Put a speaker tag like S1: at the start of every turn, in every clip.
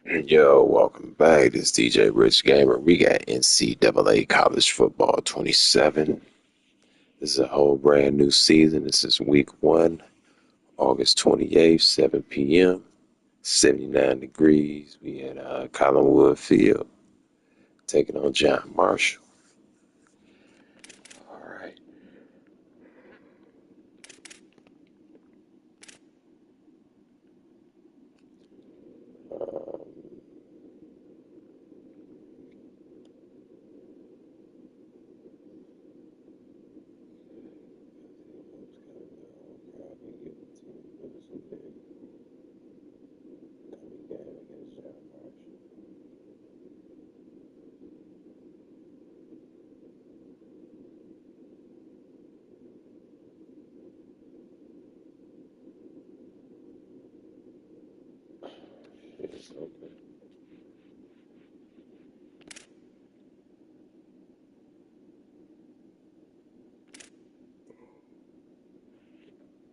S1: Yo, welcome back. This is DJ Rich Gamer. We got NCAA College Football 27. This is a whole brand new season. This is week one, August 28th, 7 p.m., 79 degrees. We at Collinwood Field taking on John Marshall. All right. Um,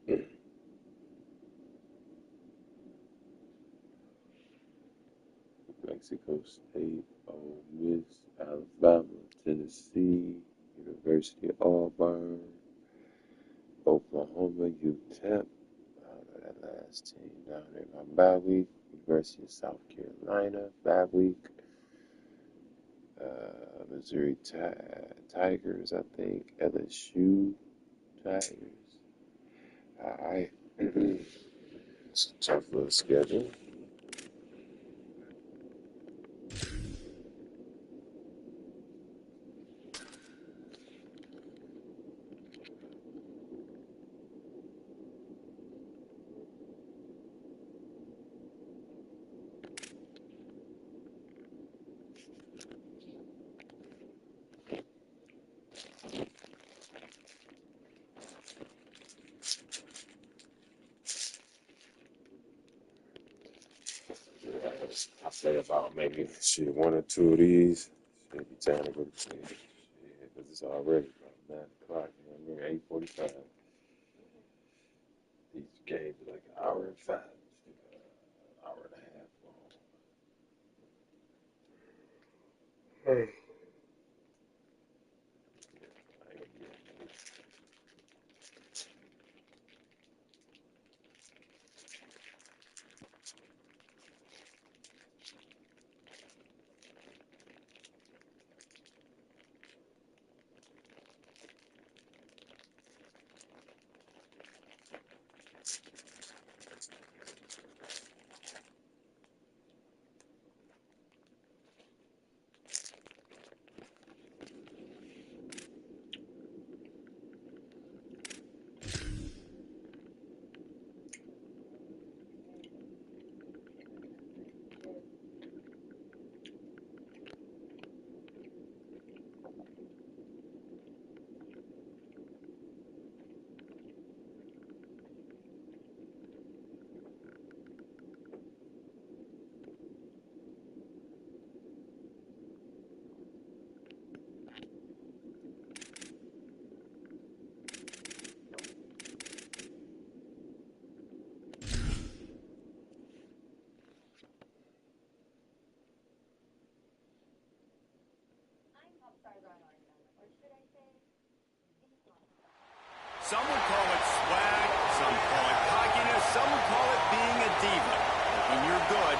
S1: okay. Mexico State, Ole Miss, Alabama, Tennessee, University of Auburn, Oklahoma, UTEP. That last team down there on bye week. University of South Carolina, bye week. Missouri Tigers, I think. LSU Tigers. All right. It's a tough little schedule. I say about maybe one or two of these. Should be time to go to sleep. Because it's already about 9 o'clock. You know what I mean? 8:45. These games are like an hour and five. Hour and a half long.
S2: Some would call it swag, some call it cockiness, some would call it being a diva. But when you're good,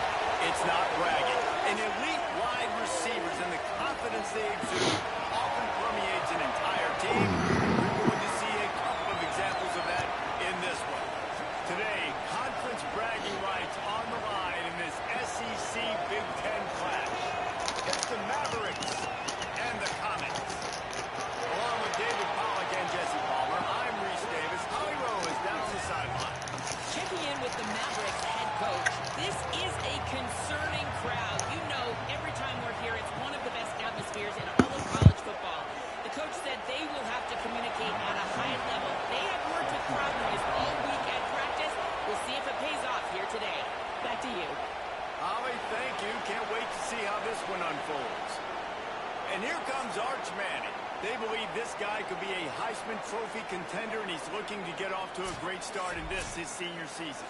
S2: it's not bragging. And elite wide receivers and the confidence they exude often permeates an entire team. We're going to see a couple of examples of that in this one. Today, conference bragging rights on the line in this SEC Big Ten clash. It's the Mavericks and the Comets. Along with David Pollack and Jesse Palmer, I'm Reese Davis. Holly Rowe is down on the sideline.
S3: Checking in with the Mavericks head coach. This is a concerning crowd. You know, every time we're here, it's one of the best atmospheres in all of college football. The coach said they will have to communicate at a high level. They have worked with crowd noise all week at practice. We'll see if it pays off here today. Back to you.
S2: Holly, thank you. Can't wait to see how this one unfolds. And here comes Arch Manning. They believe this guy could be a Heisman Trophy contender, and he's looking to get off to a great start in this, his senior season.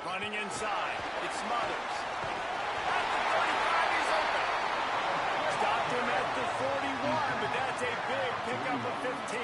S2: Running inside. It's Smothers. At the 35, he's open. Stopped him at the 41, but that's a big pickup of 15.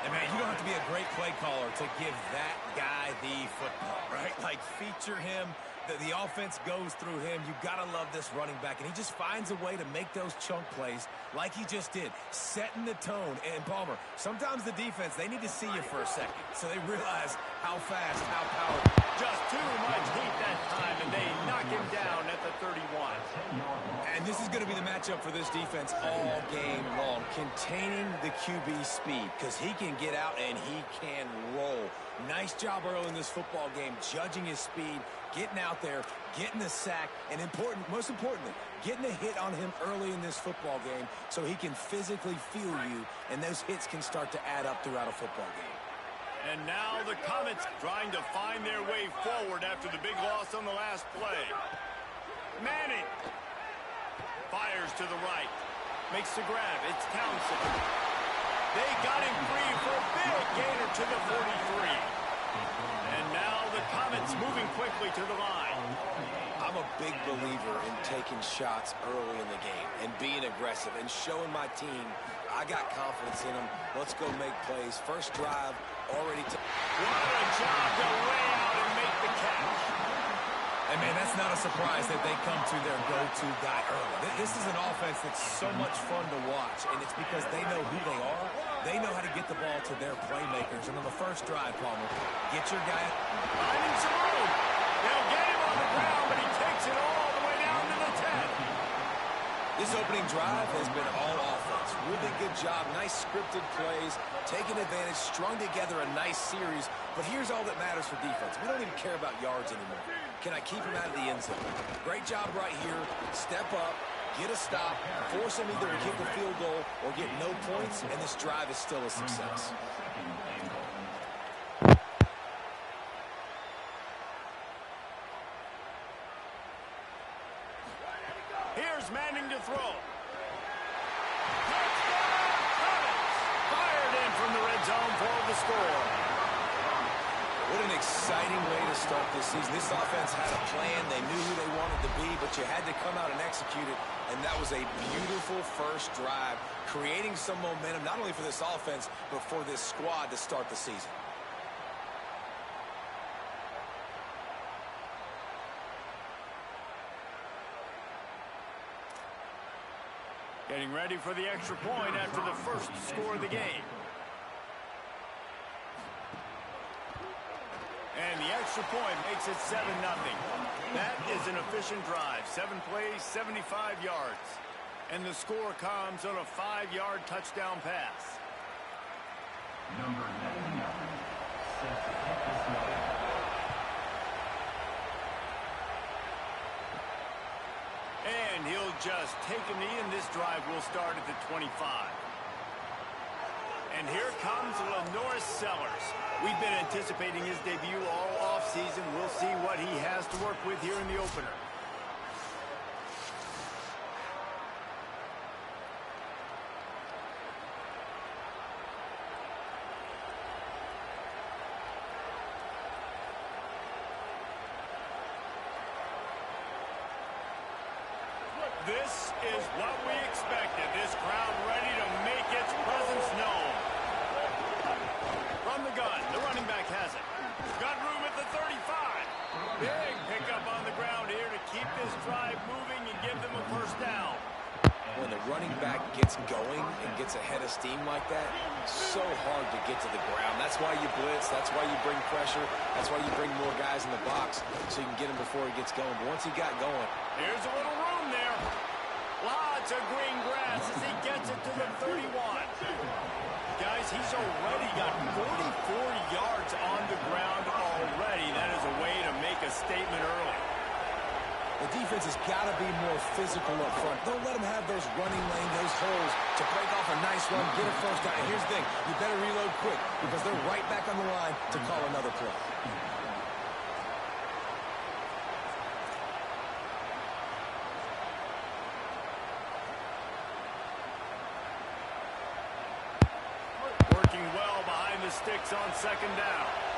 S4: And, man, you don't have to be a great play caller to give that guy the football, right? Like, feature him. The offense goes through him. You got to love this running back. And he just finds a way to make those chunk plays like he just did, setting the tone. And, Palmer, sometimes the defense, they need to see you for a second so they realize how fast, how powerful.
S2: Just too much heat that time, and they knock him down at the 31.
S4: And this is going to be the matchup for this defense all game long, containing the QB speed because he can get out and he can roll. Nice job early in this football game, judging his speed, getting out there, getting the sack, and most importantly, getting a hit on him early in this football game so he can physically feel you, and those hits can start to add up throughout a football game.
S2: And now the Comets trying to find their way forward after the big loss on the last play. Manning fires to the right, makes the grab. It's Townsend. They got him free for a big gainer to the 43. And now the Comets moving quickly to the line.
S4: I'm a big believer in taking shots early in the game and being aggressive and showing my team I got confidence in them. Let's go make plays. First drive, already.
S2: What a job to way out and make the catch.
S4: And, man, that's not a surprise that they come to their go-to guy early. This is an offense that's so much fun to watch, and it's because they know who they are. They know how to get the ball to their playmakers. And on the first drive, Palmer, get your guy.
S2: Finding some room. They'll get him on the ground, but he takes it all the way down to the 10.
S4: This opening drive has been all offense. Really good job. Nice scripted plays, taking advantage, strung together a nice series. But here's all that matters for defense. We don't even care about yards anymore. Can I keep him out of the end zone? Great job right here. Step up, get a stop, force him either to kick a field goal or get no points, and this drive is still a success.
S2: Here's Manning to throw. Touchdown, Comets! Fired in from the red zone for the score.
S4: What an exciting way to start this season. This offense had a plan. They knew who they wanted to be, but you had to come out and execute it, and that was a beautiful first drive, creating some momentum, not only for this offense, but for this squad to start the season.
S2: Getting ready for the extra point after the first score of the game. And the extra point makes it 7-0. That is an efficient drive. 7 plays, 75 yards. And the score comes on a 5-yard touchdown pass.
S5: Number 99, set to kick this one.
S2: And he'll just take a knee, and this drive will start at the 25. And here comes Lenoris Sellers. We've been anticipating his debut all offseason. We'll see what he has to work with here in the opener. This is what we expected. This crowd ready to make its presence known. From the gun, the running back has it. Got room at the 35. Big pickup on the ground here to keep this drive moving and give them a first down.
S4: When the running back gets going and gets ahead of steam like that, so hard to get to the ground. That's why you blitz. That's why you bring pressure. That's why you bring more guys in the box so you can get him before he gets going. But once he got going.
S2: Here's a little room there. Lots of green grass as he gets it to the 31. Guys, he's already got 44 yards on the ground already. That is a way to make a statement early.
S4: The defense has got to be more physical up front. Don't let them have those running lane, those holes to break off a nice run, get a first down. And here's the thing, you better reload quick because they're right back on the line to call another play.
S2: 6 on second down.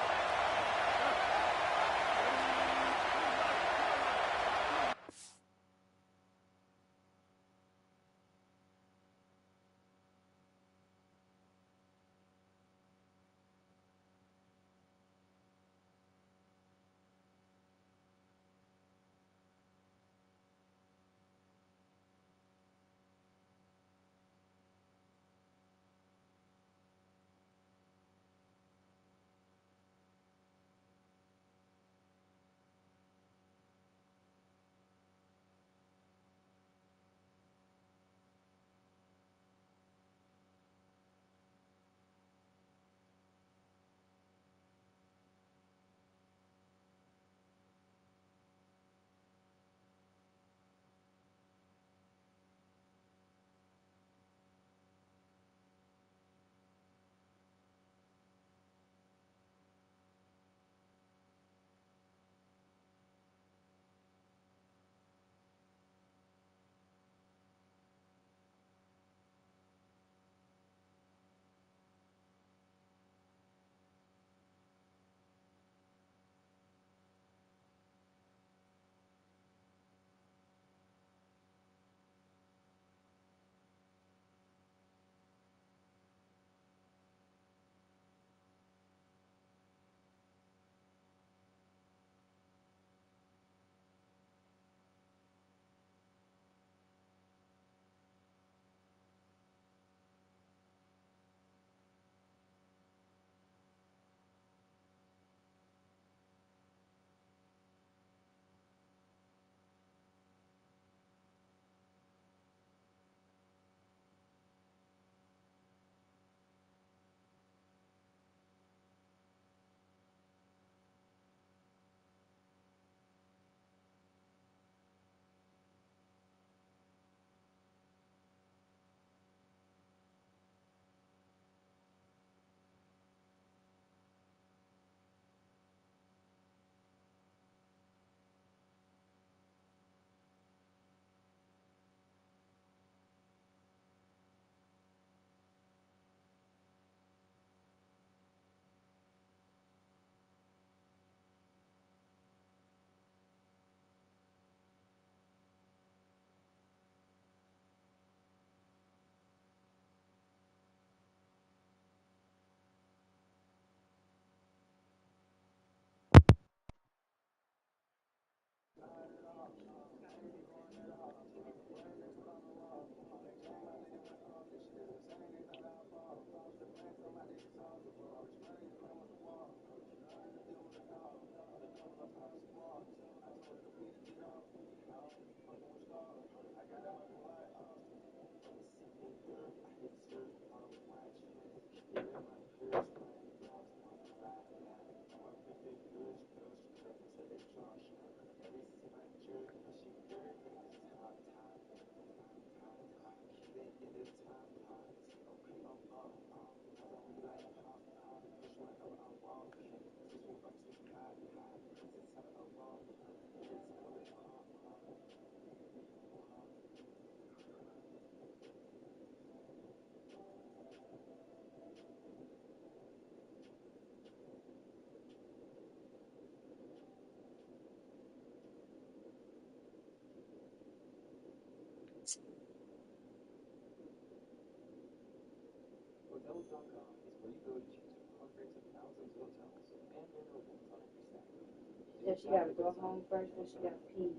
S6: Yeah, she gotta go home first, but she gotta pee.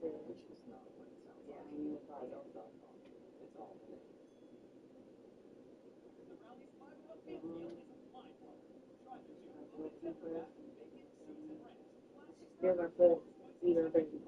S6: Yeah, I knew about it. Still gonna put feed her baby.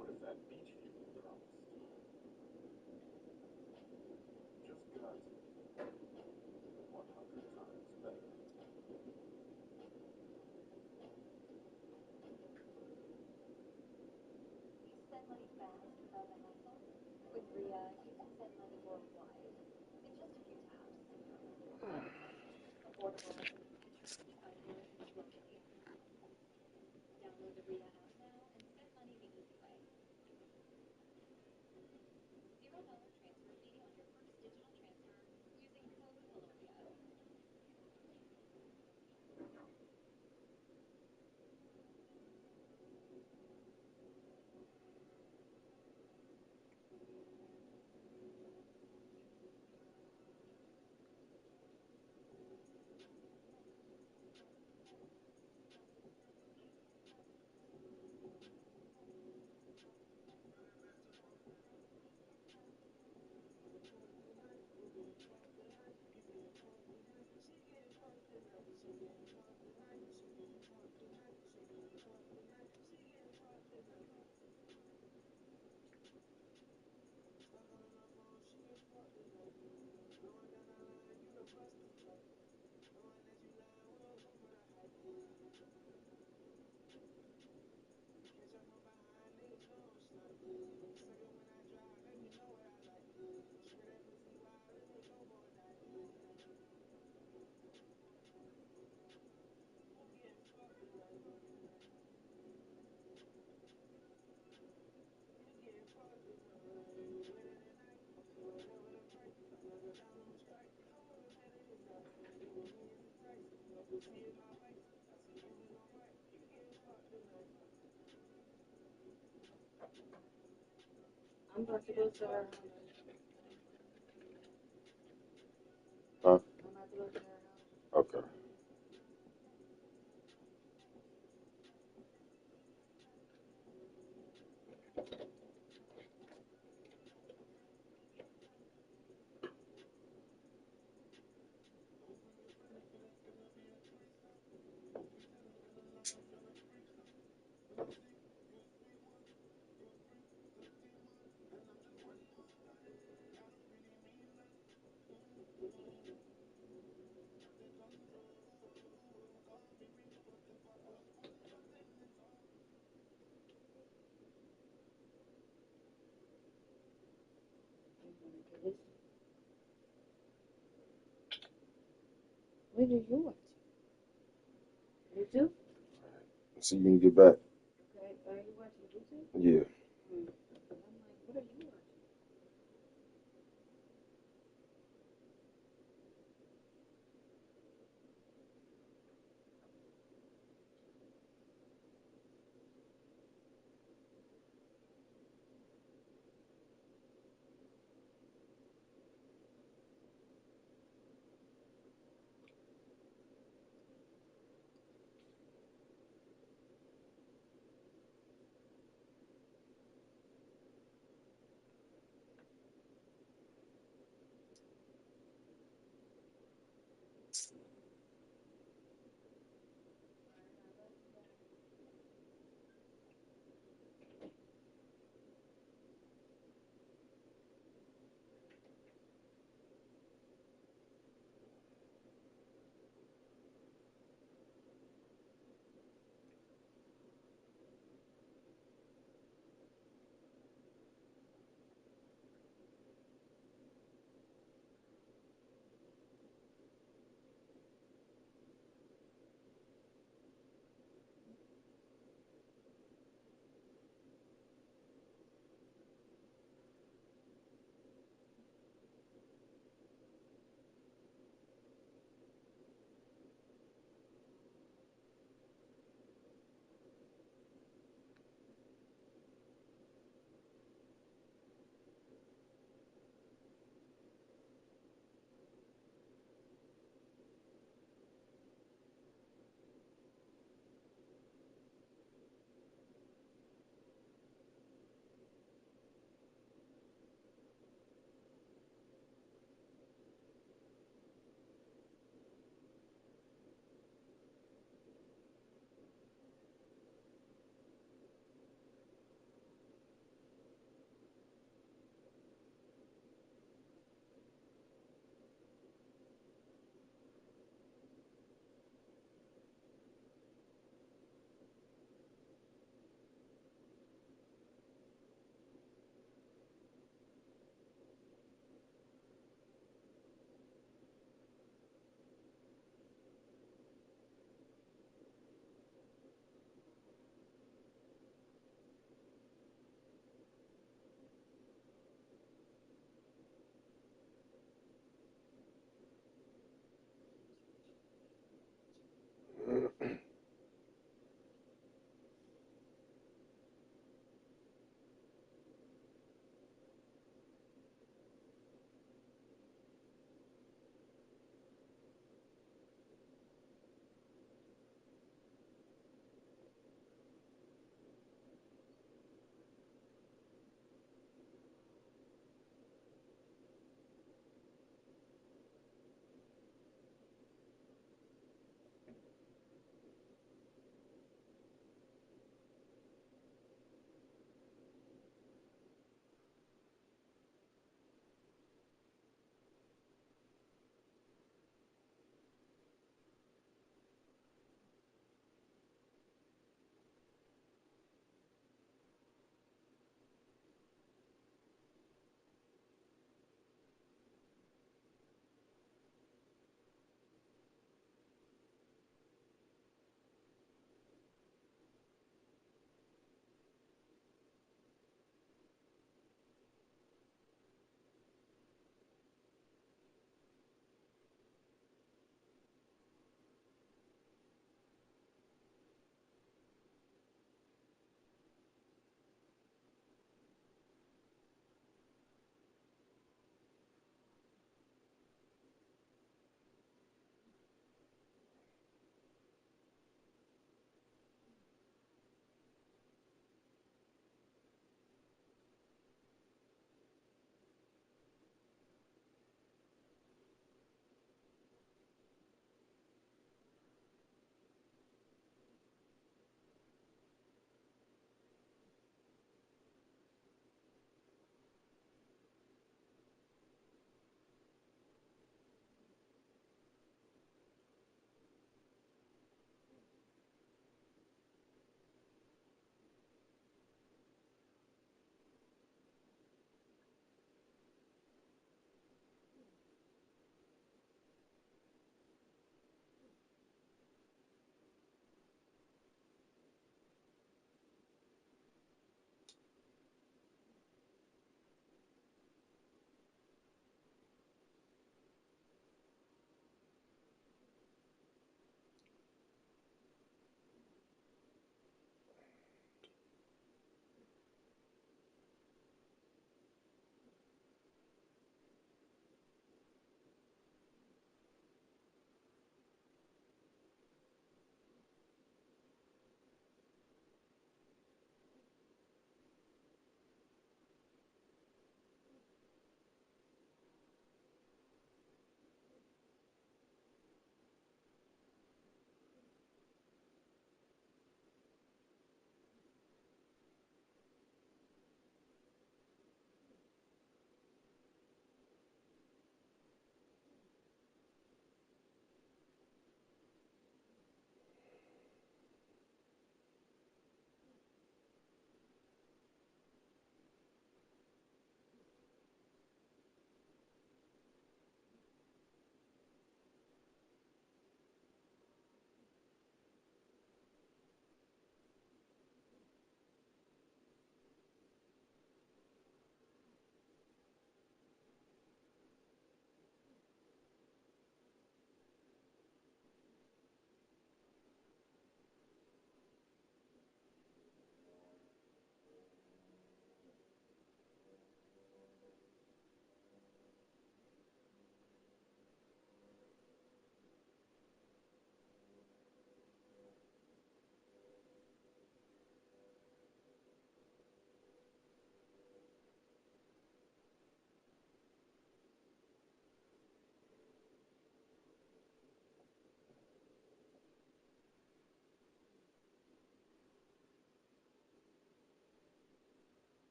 S5: What is that beach view you promised? Just got 100 times better.
S7: Send money fast without the hassle? With Ria, you can send money worldwide in just a few taps. Affordable and easier globally. Download the Ria app now and send money the easy way. $0 transfer fee on your first digital transfer using code Colombia.
S6: I'm about to go to her house.
S1: Huh?
S6: I'm about to go to her house.
S1: Okay.
S6: What are you watching? YouTube?
S8: See you when you get back.
S6: Okay. Are you watching YouTube?
S8: Yeah.
S6: I'm like, what are you watching?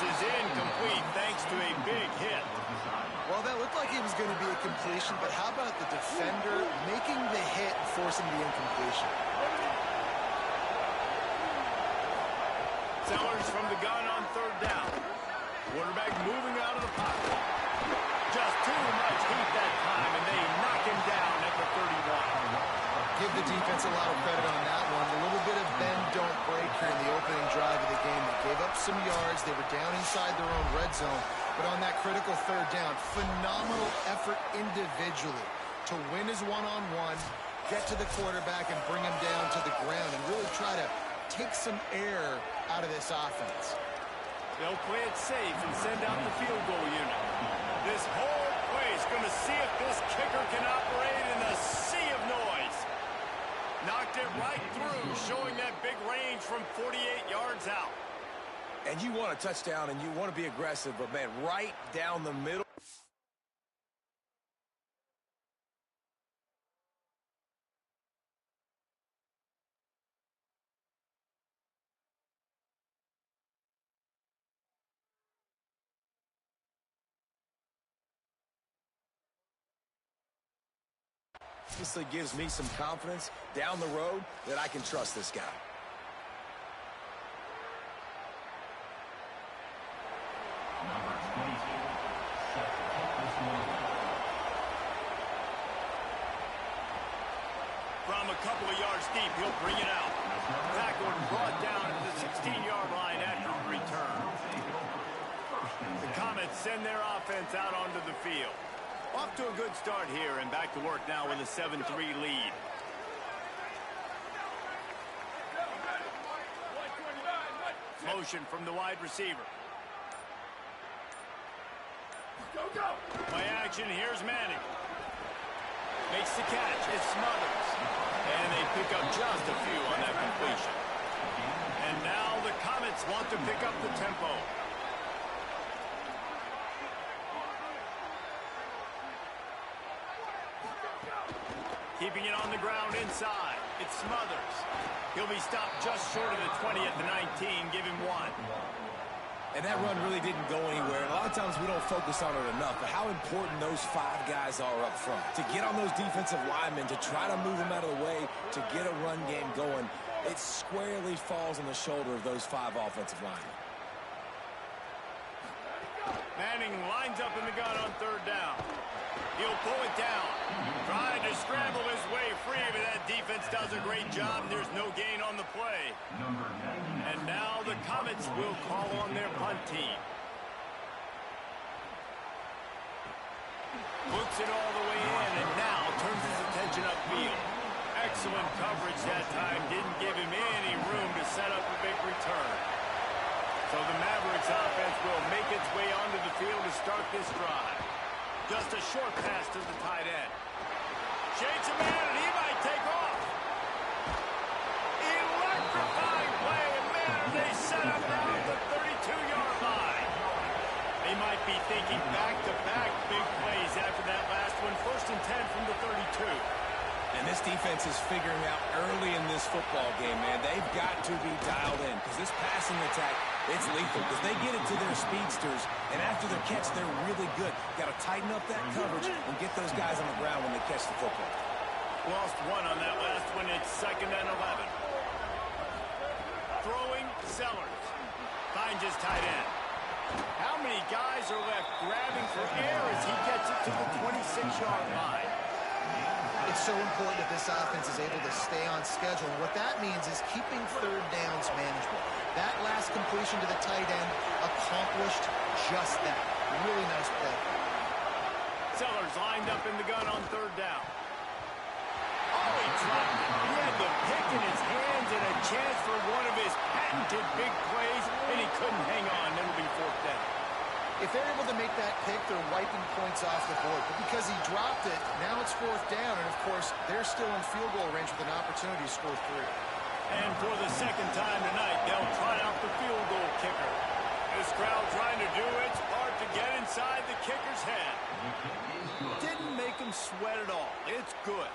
S2: is incomplete thanks to a big hit.
S4: Well, that looked like it was going to be a completion, but how about the defender making the hit and forcing the incompletion?
S2: Sellers from the gun on third down. Quarterback moving out of the pocket. Just too much heat that time, and they knock him down at the 31.
S4: Give the defense a lot of credit on that one. A little bit of bend, don't break here in the opening drive of the game. They gave up some yards. They were down inside their own red zone. But on that critical third down, phenomenal effort individually to win his one-on-one, get to the quarterback and bring him down to the ground and really try to take some air out of this offense.
S2: They'll play it safe and send out the field goal unit. This whole place going to see if this kicker can operate in a sea of noise. Knocked it right through, showing that big range from 48 yards out.
S4: And you want a touchdown and you want to be aggressive, but, man, right down the middle. Obviously gives me some confidence down the road that I can trust this guy.
S2: From a couple of yards deep, he'll bring it out. Tackled and brought down at the 16-yard line after the return. The Comets send their offense out onto the field. Off to a good start here, and back to work now with a 7-3 lead. Motion from the wide receiver. Play action, here's Manning. Makes the catch, it's Smothers. And they pick up just a few on that completion. And now the Comets want to pick up the tempo. Keeping it on the ground inside. It's Smothers. He'll be stopped just short of the 20 at the 19. Give him one.
S4: And that run really didn't go anywhere. A lot of times we don't focus on it enough, but how important those 5 guys are up front. To get on those defensive linemen, to try to move them out of the way, to get a run game going, it squarely falls on the shoulder of those 5 offensive linemen.
S2: Manning lines up in the gun on third down. He'll pull it down. Trying to scramble his way free, but that defense does a great job, and there's no gain on the play. And now the Comets will call on their punt team. Hooks it all the way in, and now turns his attention upfield. Excellent coverage that time. Didn't give him any room to set up a big return. So the Mavericks offense will make its way onto the field to start this drive. Just a short pass to the tight end. Shakes a man, and he might take off. Electrifying play, and man, they set up now at the 32-yard line. They might be thinking back-to-back big plays after that last one. 1st and 10 from the 32.
S4: And this defense is figuring out early in this football game, man. They've got to be dialed in because this passing attack, it's lethal because they get it to their speedsters, and after the catch, they're really good. Got to tighten up that coverage and get those guys on the ground when they catch the football.
S2: Lost one on that last one. It's 2nd and 11. Throwing, Sellers. Finds his tight end. How many guys are left grabbing for air as he gets it to the 26-yard line?
S9: It's so important that this offense is able to stay on schedule. And what that means is keeping third downs manageable. That last completion to the tight end accomplished just that. Really nice play.
S2: Sellers lined up in the gun on third down. Oh, he dropped it. He had the pick in his hands and a chance for one of his patented big plays, and he couldn't hang on. It'll be 4th down.
S9: If they're able to make that pick, they're wiping points off the board. But because he dropped it, now it's 4th down. And, of course, they're still in field goal range with an opportunity to score 3.
S2: And for the 2nd time tonight, they'll try out the field goal kicker. This crowd trying to do its part to get inside the kicker's head. Didn't make him sweat at all. It's good.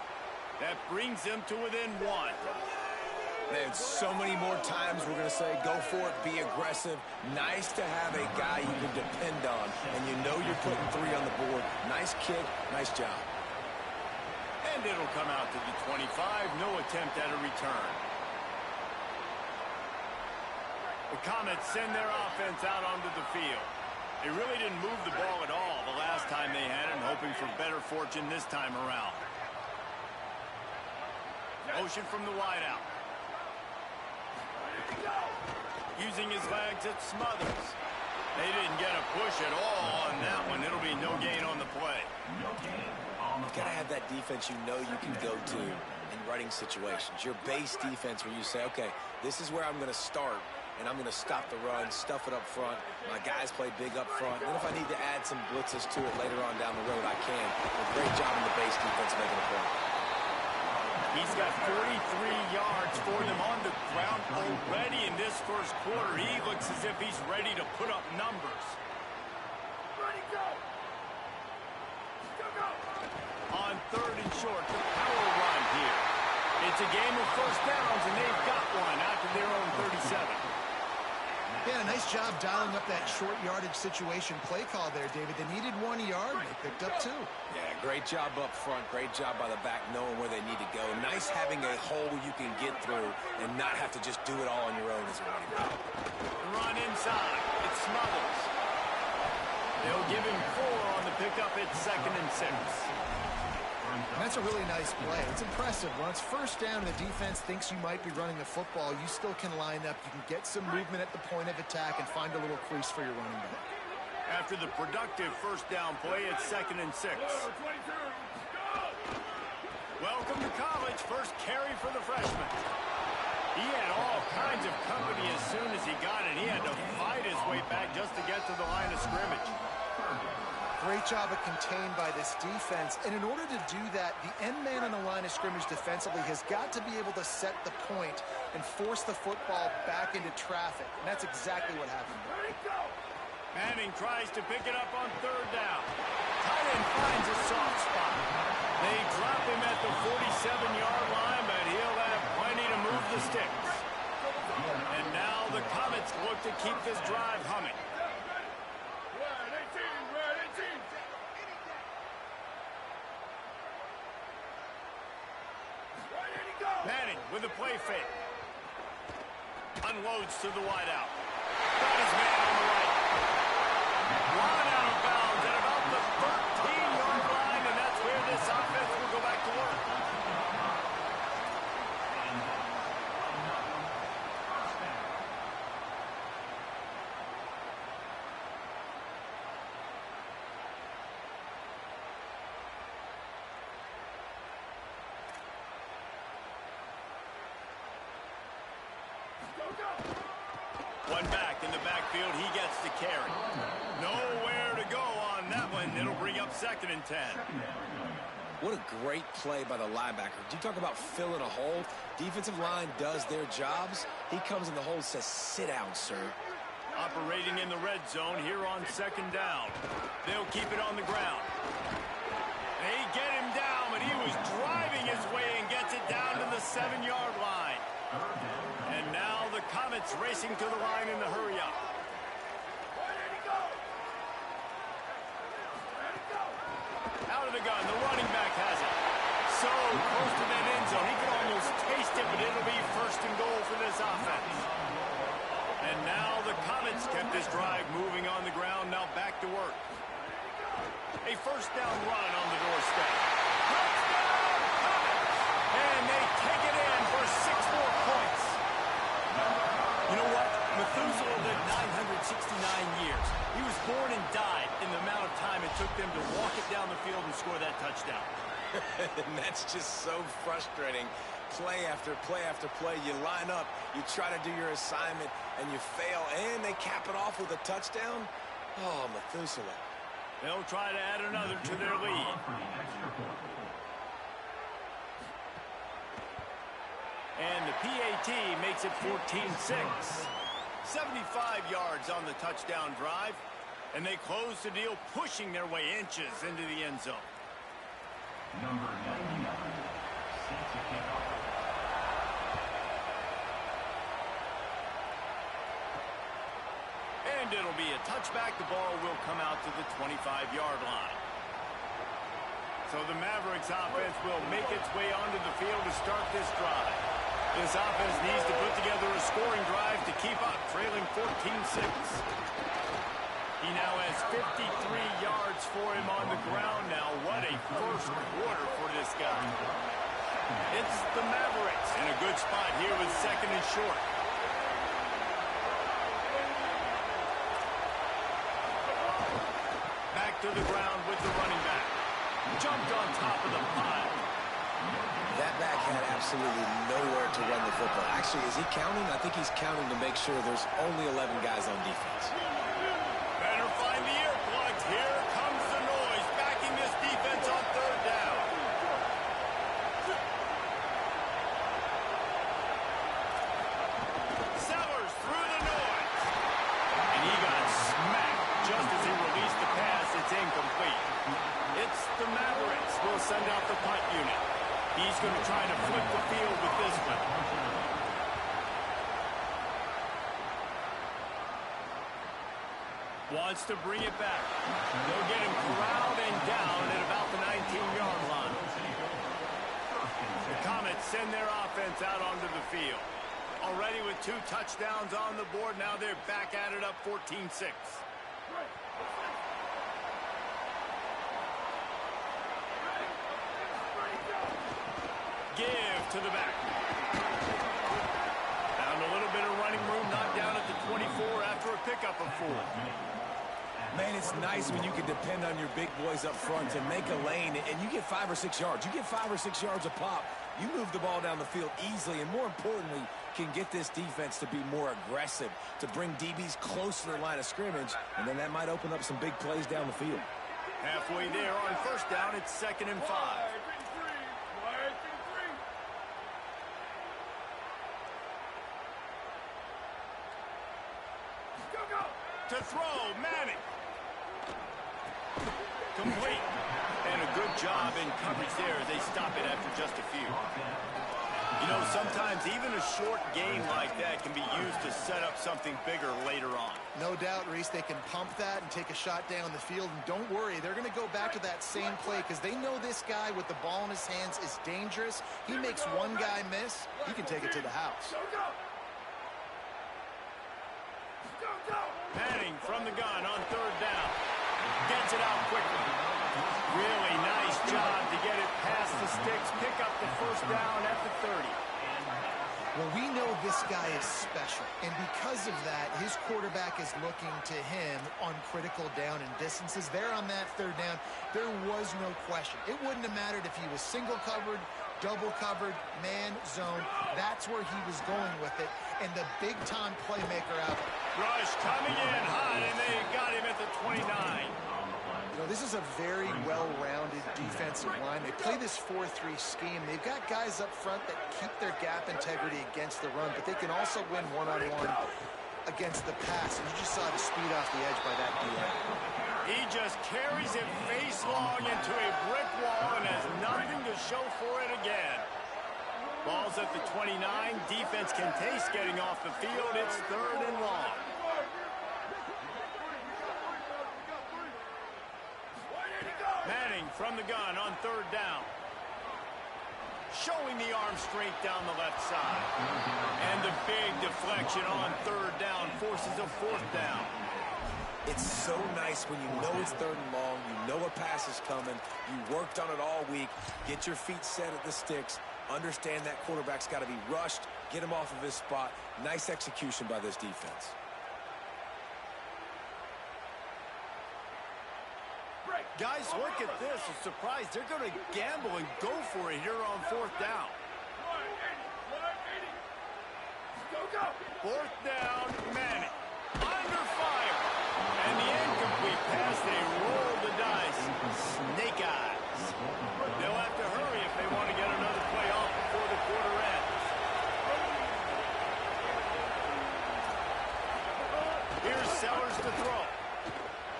S2: That brings them to within 1.
S4: There's so many more times we're going to say, go for it, be aggressive. Nice to have a guy you can depend on, and you know you're putting 3 on the board. Nice kick, nice job.
S2: And it'll come out to the 25. No attempt at a return. The Comets send their offense out onto the field. They really didn't move the ball at all the last time they had it, hoping for better fortune this time around. Motion from the wideout. Using his legs, it Smothers. They didn't get a push at all on that one. It'll be no gain on the play.
S4: You've got to have that defense you know you can go to in running situations. Your base defense where you say, okay, this is where I'm going to start, and I'm going to stop the run, stuff it up front. My guys play big up front. And if I need to add some blitzes to it later on down the road, I can. A great job in the base defense making a play.
S2: He's got 43 yards for them on the ground already in this first quarter. He looks as if he's ready to put up numbers.
S5: Ready, go! Go, go!
S2: On 3rd and short, the power run here. It's a game of first downs, and they've got one after their own 37.
S9: Yeah, a nice job dialing up that short yardage situation play call there, David. They needed 1 yard. They picked up 2.
S4: Yeah, great job up front. Great job by the back knowing where they need to go. Nice having a hole you can get through and not have to just do it all on your own as a running back.
S2: The run inside. It Smothers. They'll give him 4 on the pickup at 2nd and 6.
S9: And that's a really nice play. It's impressive. When it's first down and the defense thinks you might be running the football, you still can line up. You can get some movement at the point of attack and find a little crease for your running back.
S2: After the productive first down play, it's 2nd and 6. Welcome to college. First carry for the freshman. He had all kinds of company as soon as he got it. He had to fight his way back just to get to the line of scrimmage.
S9: Great job of contained by this defense. And in order to do that, the end man on the line of scrimmage defensively has got to be able to set the point and force the football back into traffic. And that's exactly what happened.
S2: Manning tries to pick it up on 3rd down. Tight end finds a soft spot. They drop him at the 47-yard line, but he'll have plenty to move the sticks. And now the Comets look to keep this drive humming. Manning with a play fake. Unloads to the wideout. Got his man on the right. Run out of bounds at about the 13-yard line, and that's where this offense will go back to work. One back in the backfield, he gets the carry. Nowhere to go on that one. It'll bring up 2nd and 10.
S4: What a great play by the linebacker. Do you talk about filling a hole? Defensive line does their jobs. He comes in the hole and says, sit down, sir.
S2: Operating in the red zone here on 2nd down. They'll keep it on the ground. They get him down, but he was driving his way and gets it down to the 7-yard line. And now the Comets racing to the line in the hurry-up. Out of the gun, the running back has it. So close to that end zone, he could almost taste it, but it'll be 1st and goal for this offense. And now the Comets kept this drive moving on the ground, now back to work. A 1st down run on the doorstep. Touchdown, Comets! And they take it in for 6 more points. You know what? Methuselah lived 969 years. He was born and died in the amount of time it took them to walk it down the field and score that touchdown.
S4: And that's just so frustrating. Play after play after play. You line up, you try to do your assignment, and you fail, and they cap it off with a touchdown? Oh, Methuselah.
S2: They'll try to add another to their lead. And the PAT makes it 14-6. 75 yards on the touchdown drive. And they close the deal, pushing their way inches into the end zone.
S5: Number 99, sets a kickoff.
S2: And it'll be a touchback. The ball will come out to the 25-yard line. So the Mavericks offense will make its way onto the field to start this drive. This offense needs to put together a scoring drive to keep up, trailing 14-6. He now has 53 yards for him on the ground now. What a first quarter for this guy. It's the Mavericks in a good spot here with second and short. Back to the ground with the running back. Jumped on top of the pile.
S4: That back had absolutely nowhere to run the football. Actually, is he counting? I think he's counting to make sure there's only 11 guys on defense.
S2: Better find the earplugs. Here comes the noise, backing this defense on third down. Sellers through the noise. And he got smacked just as he released the pass. It's incomplete. It's the Mavericks. Will send out the punt unit. He's going to try to flip the field with this one. Wants to bring it back. They'll get him corralled and down at about the 19-yard line. The Comets send their offense out onto the field. Already with 2 touchdowns on the board, now they're back at it up 14-6. Give to the back. Found a little bit of running room, knocked down at the 24 after a pickup of 4.
S4: Man, it's nice when you can depend on your big boys up front to make a lane, and you get 5 or 6 yards. You get 5 or 6 yards a pop. You move the ball down the field easily, and more importantly, can get this defense to be more aggressive, to bring DBs close to their line of scrimmage, and then that might open up some big plays down the field.
S2: Halfway there on first down, it's 2nd and 5. To throw, Manning. Complete. And a good job in coverage there as they stop it after just a few. You know, sometimes even a short game like that can be used to set up something bigger later on.
S9: No doubt, Reese, they can pump that and take a shot down the field. And don't worry, they're going to go back to that same play because they know this guy with the ball in his hands is dangerous. He makes one guy miss, he can take it to the house.
S2: Manning from the gun on third down. Gets it out quickly. Really nice job to get it past the sticks. Pick up the first down at the 30.
S9: Well, we know this guy is special, and because of that, his quarterback is looking to him on critical down and distances. There on that third down, there was no question. It wouldn't have mattered if he was single covered, double covered, man, zone. That's where he was going with it, and the big-time playmaker out.
S2: Rush coming in hot, and they got him at the 29.
S9: You know, this is a very well-rounded defensive line. They play this 4-3 scheme. They've got guys up front that keep their gap integrity against the run, but they can also win one-on-one against the pass. And you just saw the speed off the edge by that DN.
S2: He just carries it face-long into a brick wall and has nothing to show for it again. Ball's at the 29. Defense can taste getting off the field. It's 3rd and long. Manning from the gun on third down. Showing the arm strength down the left side. And the big deflection on third down forces a 4th down.
S4: It's so nice when you know it's 3rd and long, you know a pass is coming, you worked on it all week, get your feet set at the sticks, understand that quarterback's got to be rushed, get him off of his spot. Nice execution by this defense.
S2: Guys, look at this. I'm surprised they're going to gamble and go for it here on 4th down. 4th down, Manning. Under fire. And the incomplete pass, they roll the dice. Snake eyes. They'll have to hurry if they want to get another play off before the quarter ends. Here's Sellers to throw.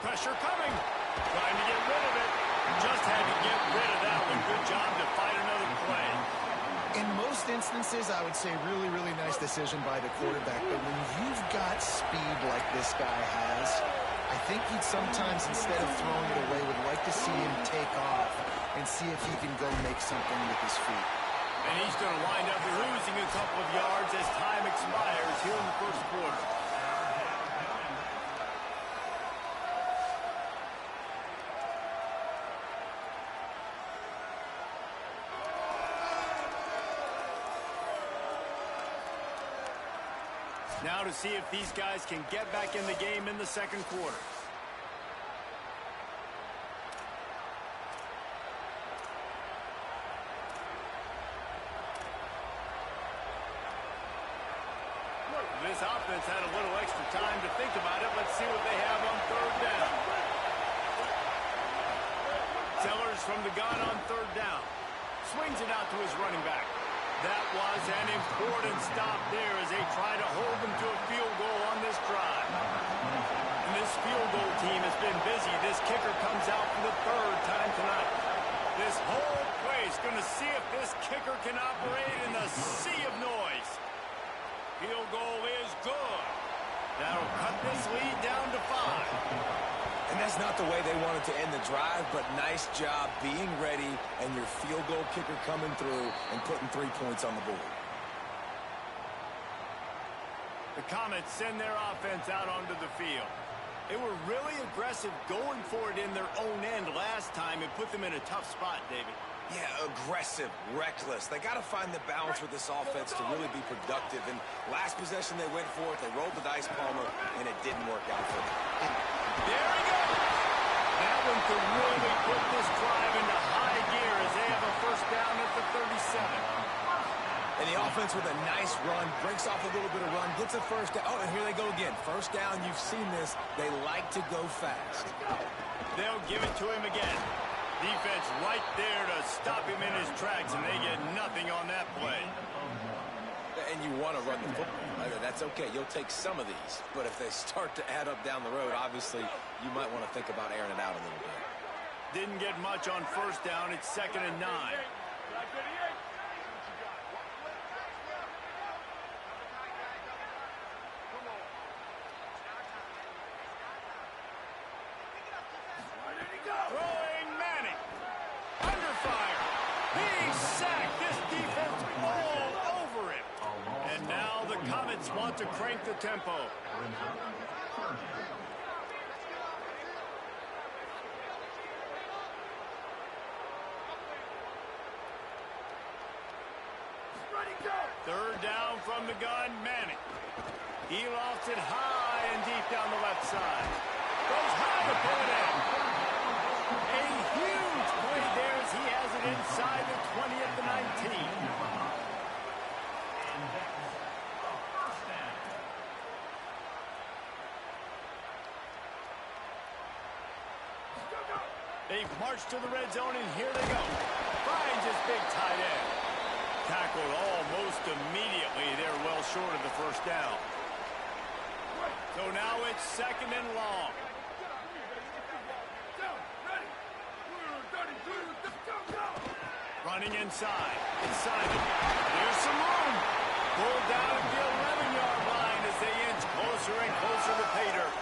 S2: Pressure coming. Trying to get rid of it. Just had to get rid of that one. Good job to fight another play.
S9: In most instances, I would say really, really nice decision by the quarterback. But when you've got speed like this guy has, I think he'd sometimes, instead of throwing it away, would like to see him take off and see if he can go make something with his feet.
S2: And he's going to wind up losing a couple of yards as time expires here in the first quarter. Now to see if these guys can get back in the game in the second quarter. This offense had a little extra time to think about it. Let's see what they have on third down. Sellers from the gun on third down. Swings it out to his running back. That was an important stop there as they try to hold them to a field goal on this drive. And this field goal team has been busy. This kicker comes out for the third time tonight. This whole place going to see if this kicker can operate in the sea of noise. Field goal is good. That'll cut this lead down to 5.
S4: And that's not the way they wanted to end the drive, but nice job being ready and your field goal kicker coming through and putting 3 points on the board.
S2: The Comets send their offense out onto the field. They were really aggressive going for it in their own end last time and put them in a tough spot, David.
S4: Yeah, aggressive, reckless. They got to find the balance with this offense to really be productive. And last possession they went for it, they rolled the dice, Palmer, and it didn't work out for them.
S2: There he goes. That one could really put this drive into high gear as they have a first down at the 37.
S4: And the offense with a nice run, breaks off a little bit of run, gets a first down. Oh, and here they go again. First down, you've seen this. They like to go fast.
S2: They'll give it to him again. Defense right there to stop him in his tracks, and they get nothing on that play.
S4: And you want to run the football. That's okay. You'll take some of these. But if they start to add up down the road, obviously, you might want to think about airing it out a little bit.
S2: Didn't get much on first down. It's 2nd and 9. Throwing Manning. Under fire. He's sacked. This defense all over him. And now the Comets want to crank the tempo. Third down from the gun, Manning. He lofts it high and deep down the left side. Goes high to pull it in. A huge play there as he has it inside the 20 at the 19. They've marched to the red zone, and here they go. Finds his big tight end. Tackled almost immediately. They're well short of the first down. So now it's 2nd and long. Running inside. Inside it. There's some room. Pulled down at the 11-yard line as they inch closer and closer to pay dirt.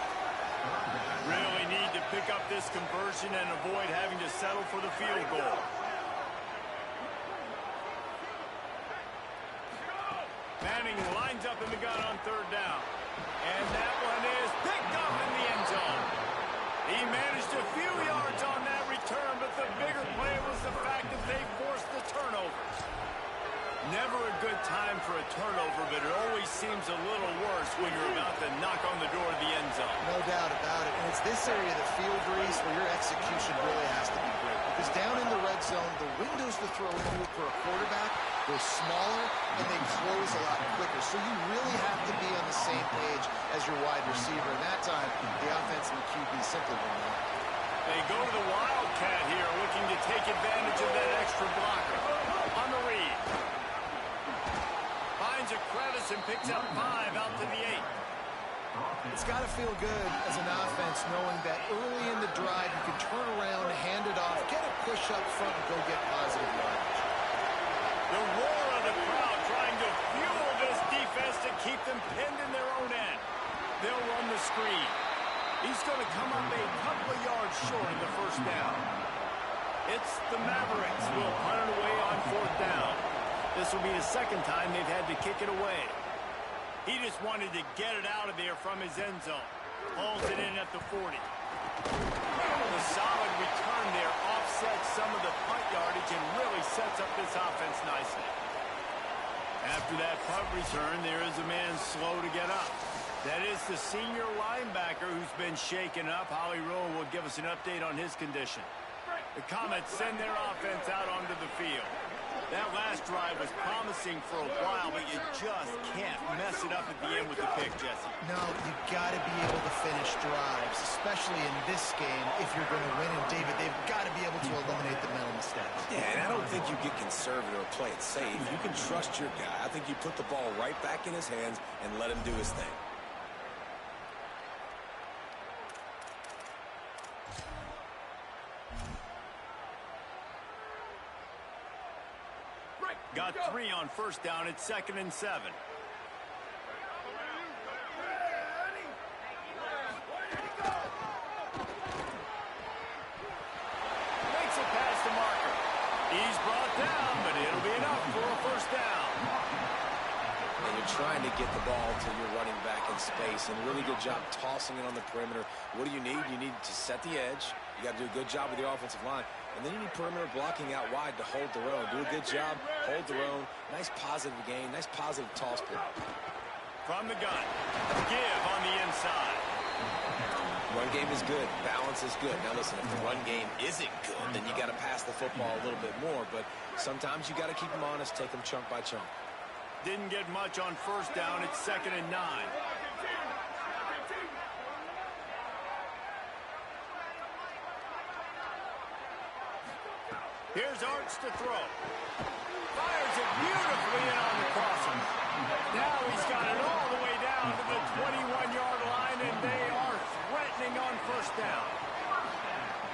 S2: Really need to pick up this conversion and avoid having to settle for the field goal. Manning lines up in the gun on third down. And that one is picked up in the end zone. He managed a few yards on that return, but the bigger play was the fact that they forced the turnovers. Never a good time for a turnover, but it always seems a little worse when you're about to knock on the door of the end zone.
S9: No doubt about it. And it's this area of the field, Reese, where your execution really has to be great. Because down in the red zone, the windows to throw into it for a quarterback, they're smaller and they close a lot quicker. So you really have to be on the same page as your wide receiver. And that time, the offense and the QB simply went out.
S2: They go to the Wildcat here, looking to take advantage of that extra blocker. On the read. Finds a crevice and picks up 5 out to the 8.
S9: It's got to feel good as an offense knowing that early in the drive you can turn around, hand it off, get a push up front, and go get positive yards.
S2: The roar of the crowd trying to fuel this defense to keep them pinned in their own end. They'll run the screen. He's going to come up a couple of yards short of the first down. It's the Mavericks who will punt it away on fourth down. This will be the second time they've had to kick it away. He just wanted to get it out of there from his end zone. Hauls it in at the 40. The solid return there offsets some of the punt yardage and really sets up this offense nicely. After that punt return, there is a man slow to get up. That is the senior linebacker who's been shaken up. Holly Rowe will give us an update on his condition. The Comets send their offense out onto the field. That last drive was promising for a while, but you just can't mess it up at the end with the pick, Jesse.
S9: No, you got to be able to finish drives, especially in this game if you're going to win. And, David, they've got to be able to eliminate the mental mistakes.
S4: Yeah, and I don't think you get conservative or play it safe. You can trust your guy. I think you put the ball right back in his hands and let him do his thing.
S2: Got 3 on first down. It's 2nd and 7. Makes it past the marker. He's brought down, but it'll be enough for a first down.
S4: And you're trying to get the ball to your running back in space, and really good job tossing it on the perimeter. What do you need? You need to set the edge. You got to do a good job with your offensive line. And then you need perimeter blocking out wide to hold their own. Do a good job, hold their own. Nice positive gain, nice positive toss play.
S2: From the gun, give on the inside.
S4: Run game is good, balance is good. Now listen, if the run game isn't good, then you got to pass the football a little bit more. But sometimes you got to keep them honest, take them chunk by chunk.
S2: Didn't get much on first down. It's 2nd and 9. Here's Arts to throw. Fires it beautifully in on the crosser. Now he's got it all the way down to the 21-yard line, and they are threatening on first down.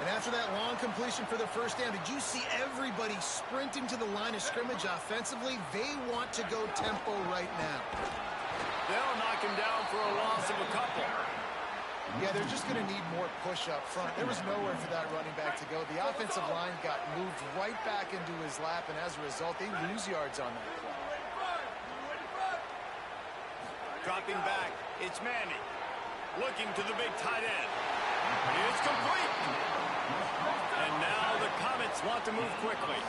S9: And after that long completion for the first down, did you see everybody sprinting to the line of scrimmage offensively? They want to go tempo right now.
S2: They'll knock him down for a loss of a couple.
S9: Yeah, they're just going to need more push up front. There was nowhere for that running back to go. The offensive line got moved right back into his lap, and as a result, they lose yards on that play.
S2: Dropping back, it's Manning. Looking to the big tight end. It's complete. And now the Comets want to move quickly.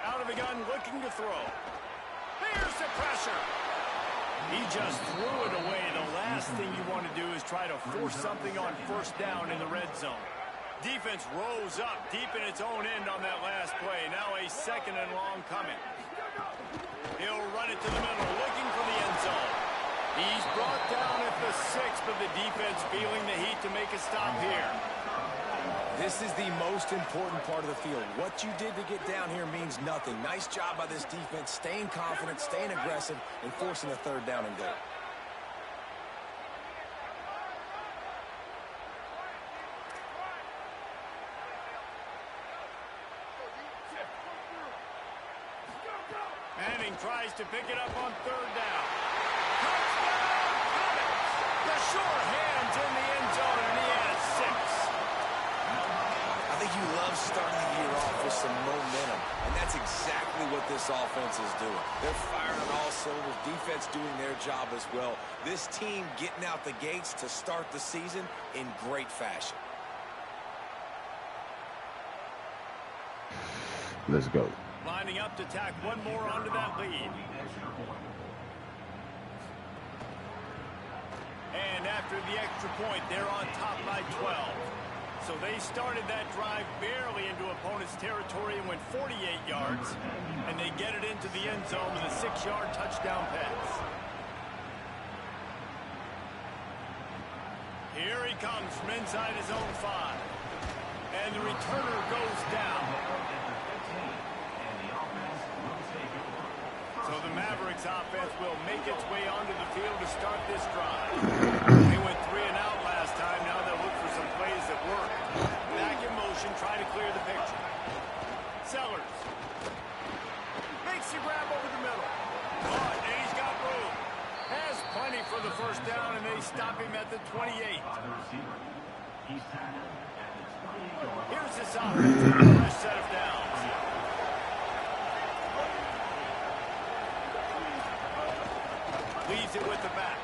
S2: Out of the gun, looking to throw. There's the pressure. He just threw it away. The last thing you want to do is try to force something on first down in the red zone. Defense rose up deep in its own end on that last play. Now a 2nd and long coming. He'll run it to the middle, looking for the end zone. He's brought down at the 6, but the defense feeling the heat to make a stop here.
S4: This is the most important part of the field. What you did to get down here means nothing. Nice job by this defense, staying confident, staying aggressive, and forcing a 3rd down and goal.
S2: Manning tries to pick it up on 3rd down. Touchdown, Comets! The sure hands in the end zone, and he has 6.
S4: I think you love starting the year off with some momentum, and that's exactly what this offense is doing. They're firing on all cylinders, defense doing their job as well. This team getting out the gates to start the season in great fashion.
S1: Let's go.
S2: Lining up to tack one more onto that lead. And after the extra point, they're on top by 12. So they started that drive barely into opponent's territory and went 48 yards. And they get it into the end zone with a 6-yard touchdown pass. Here he comes from inside his own 5. And the returner goes down. So So the Mavericks offense will make its way onto the field to start this drive. They went 3 and out last time. Now they'll look for some plays that work. Back in motion, trying to clear the picture. Sellers. Makes the grab over the middle. Oh, and he's got room. Has plenty for the first down, and they stop him at the 28. Here's this offense with a fresh set of downs. Leaves it with the back.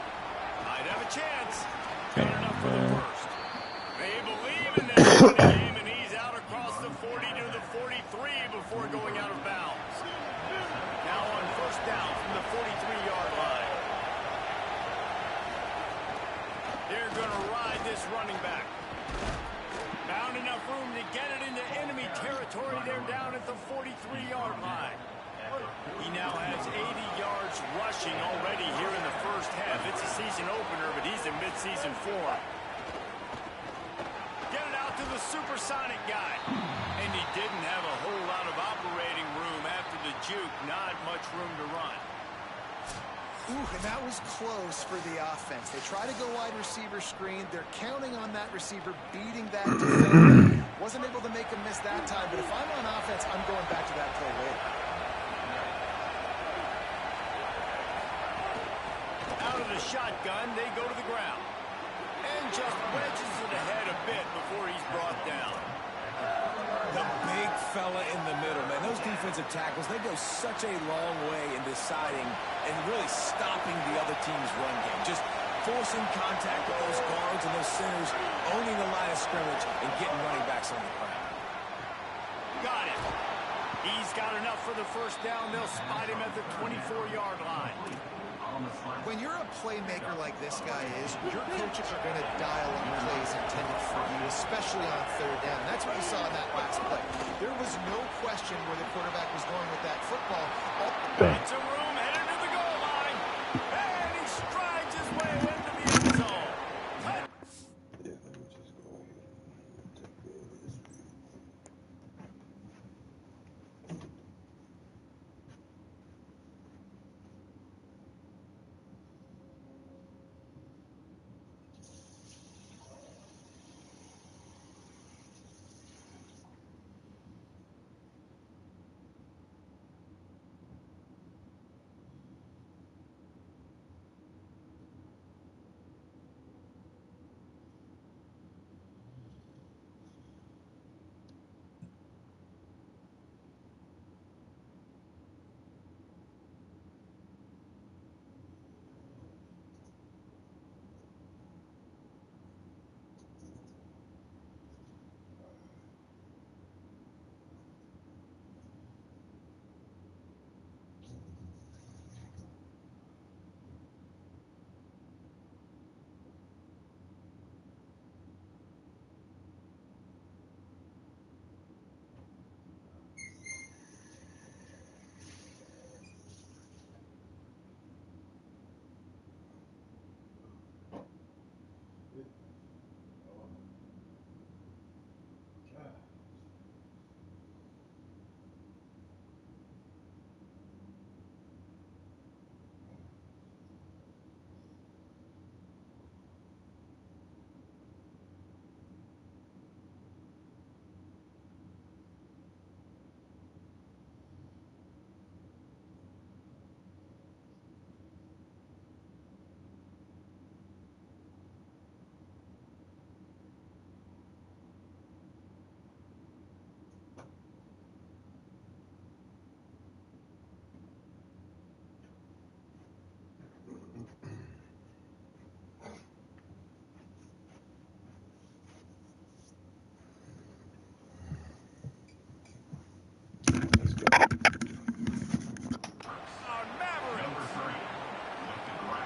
S2: Might have a chance. Got enough for the first. They believe in that running game, and he's out across the 40 to the 43 before going out of bounds. Now on first down from the 43-yard line. They're going to ride this running back. Found enough room to get it into enemy territory. They're down at the 43-yard line. He now has 80 yards rushing already here in the first half. It's a season opener, but he's in mid-season form. Get it out to the supersonic guy. And he didn't have a whole lot of operating room after the juke. Not much room to run.
S9: Ooh, and that was close for the offense. They try to go wide receiver screen. They're counting on that receiver beating that defender. Wasn't able to make a miss that time, but if I'm on offense, I'm going back to that play later.
S2: Out of the shotgun, they go to the ground. And just wedges it ahead a bit before he's brought down.
S4: The big fella in the middle, man. Those defensive tackles, they go such a long way in deciding and really stopping the other team's run game. Just forcing contact with those guards and those centers, owning the line of scrimmage, and getting running backs on the ground.
S2: Got it. He's got enough for the first down. They'll spot him at the 24-yard line.
S9: When you're a playmaker like this guy is, your coaches are going to dial up plays intended for you, especially on third down. That's what you saw in that last play. There was no question where the quarterback was going with that football.
S2: Lots of room headed to the goal line. And he strides his way into the end zone.
S8: Yeah, let me just go ahead and take care of this.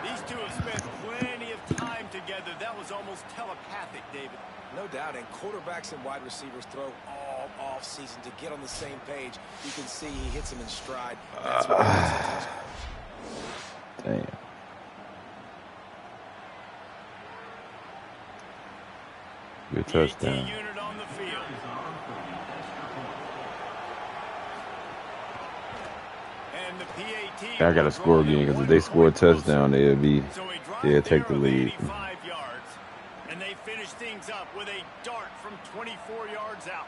S2: These two have spent plenty of time together. That was almost telepathic, David.
S4: No doubt, and quarterbacks and wide receivers throw all off season to get on the same page. You can see he hits them in stride. That's what makes a touchdown.
S1: Damn. Good touchdown.
S2: Unit on the field. And the PAT team
S8: I
S2: will
S8: gotta
S2: draw
S8: score
S2: them
S8: again because if
S2: 1
S8: they score a
S2: point closer.
S8: touchdown, they'll
S2: Drive
S8: take
S2: there
S8: the
S2: of
S8: lead.
S2: 85 yards, and they finish things up with a dart from 24 yards out.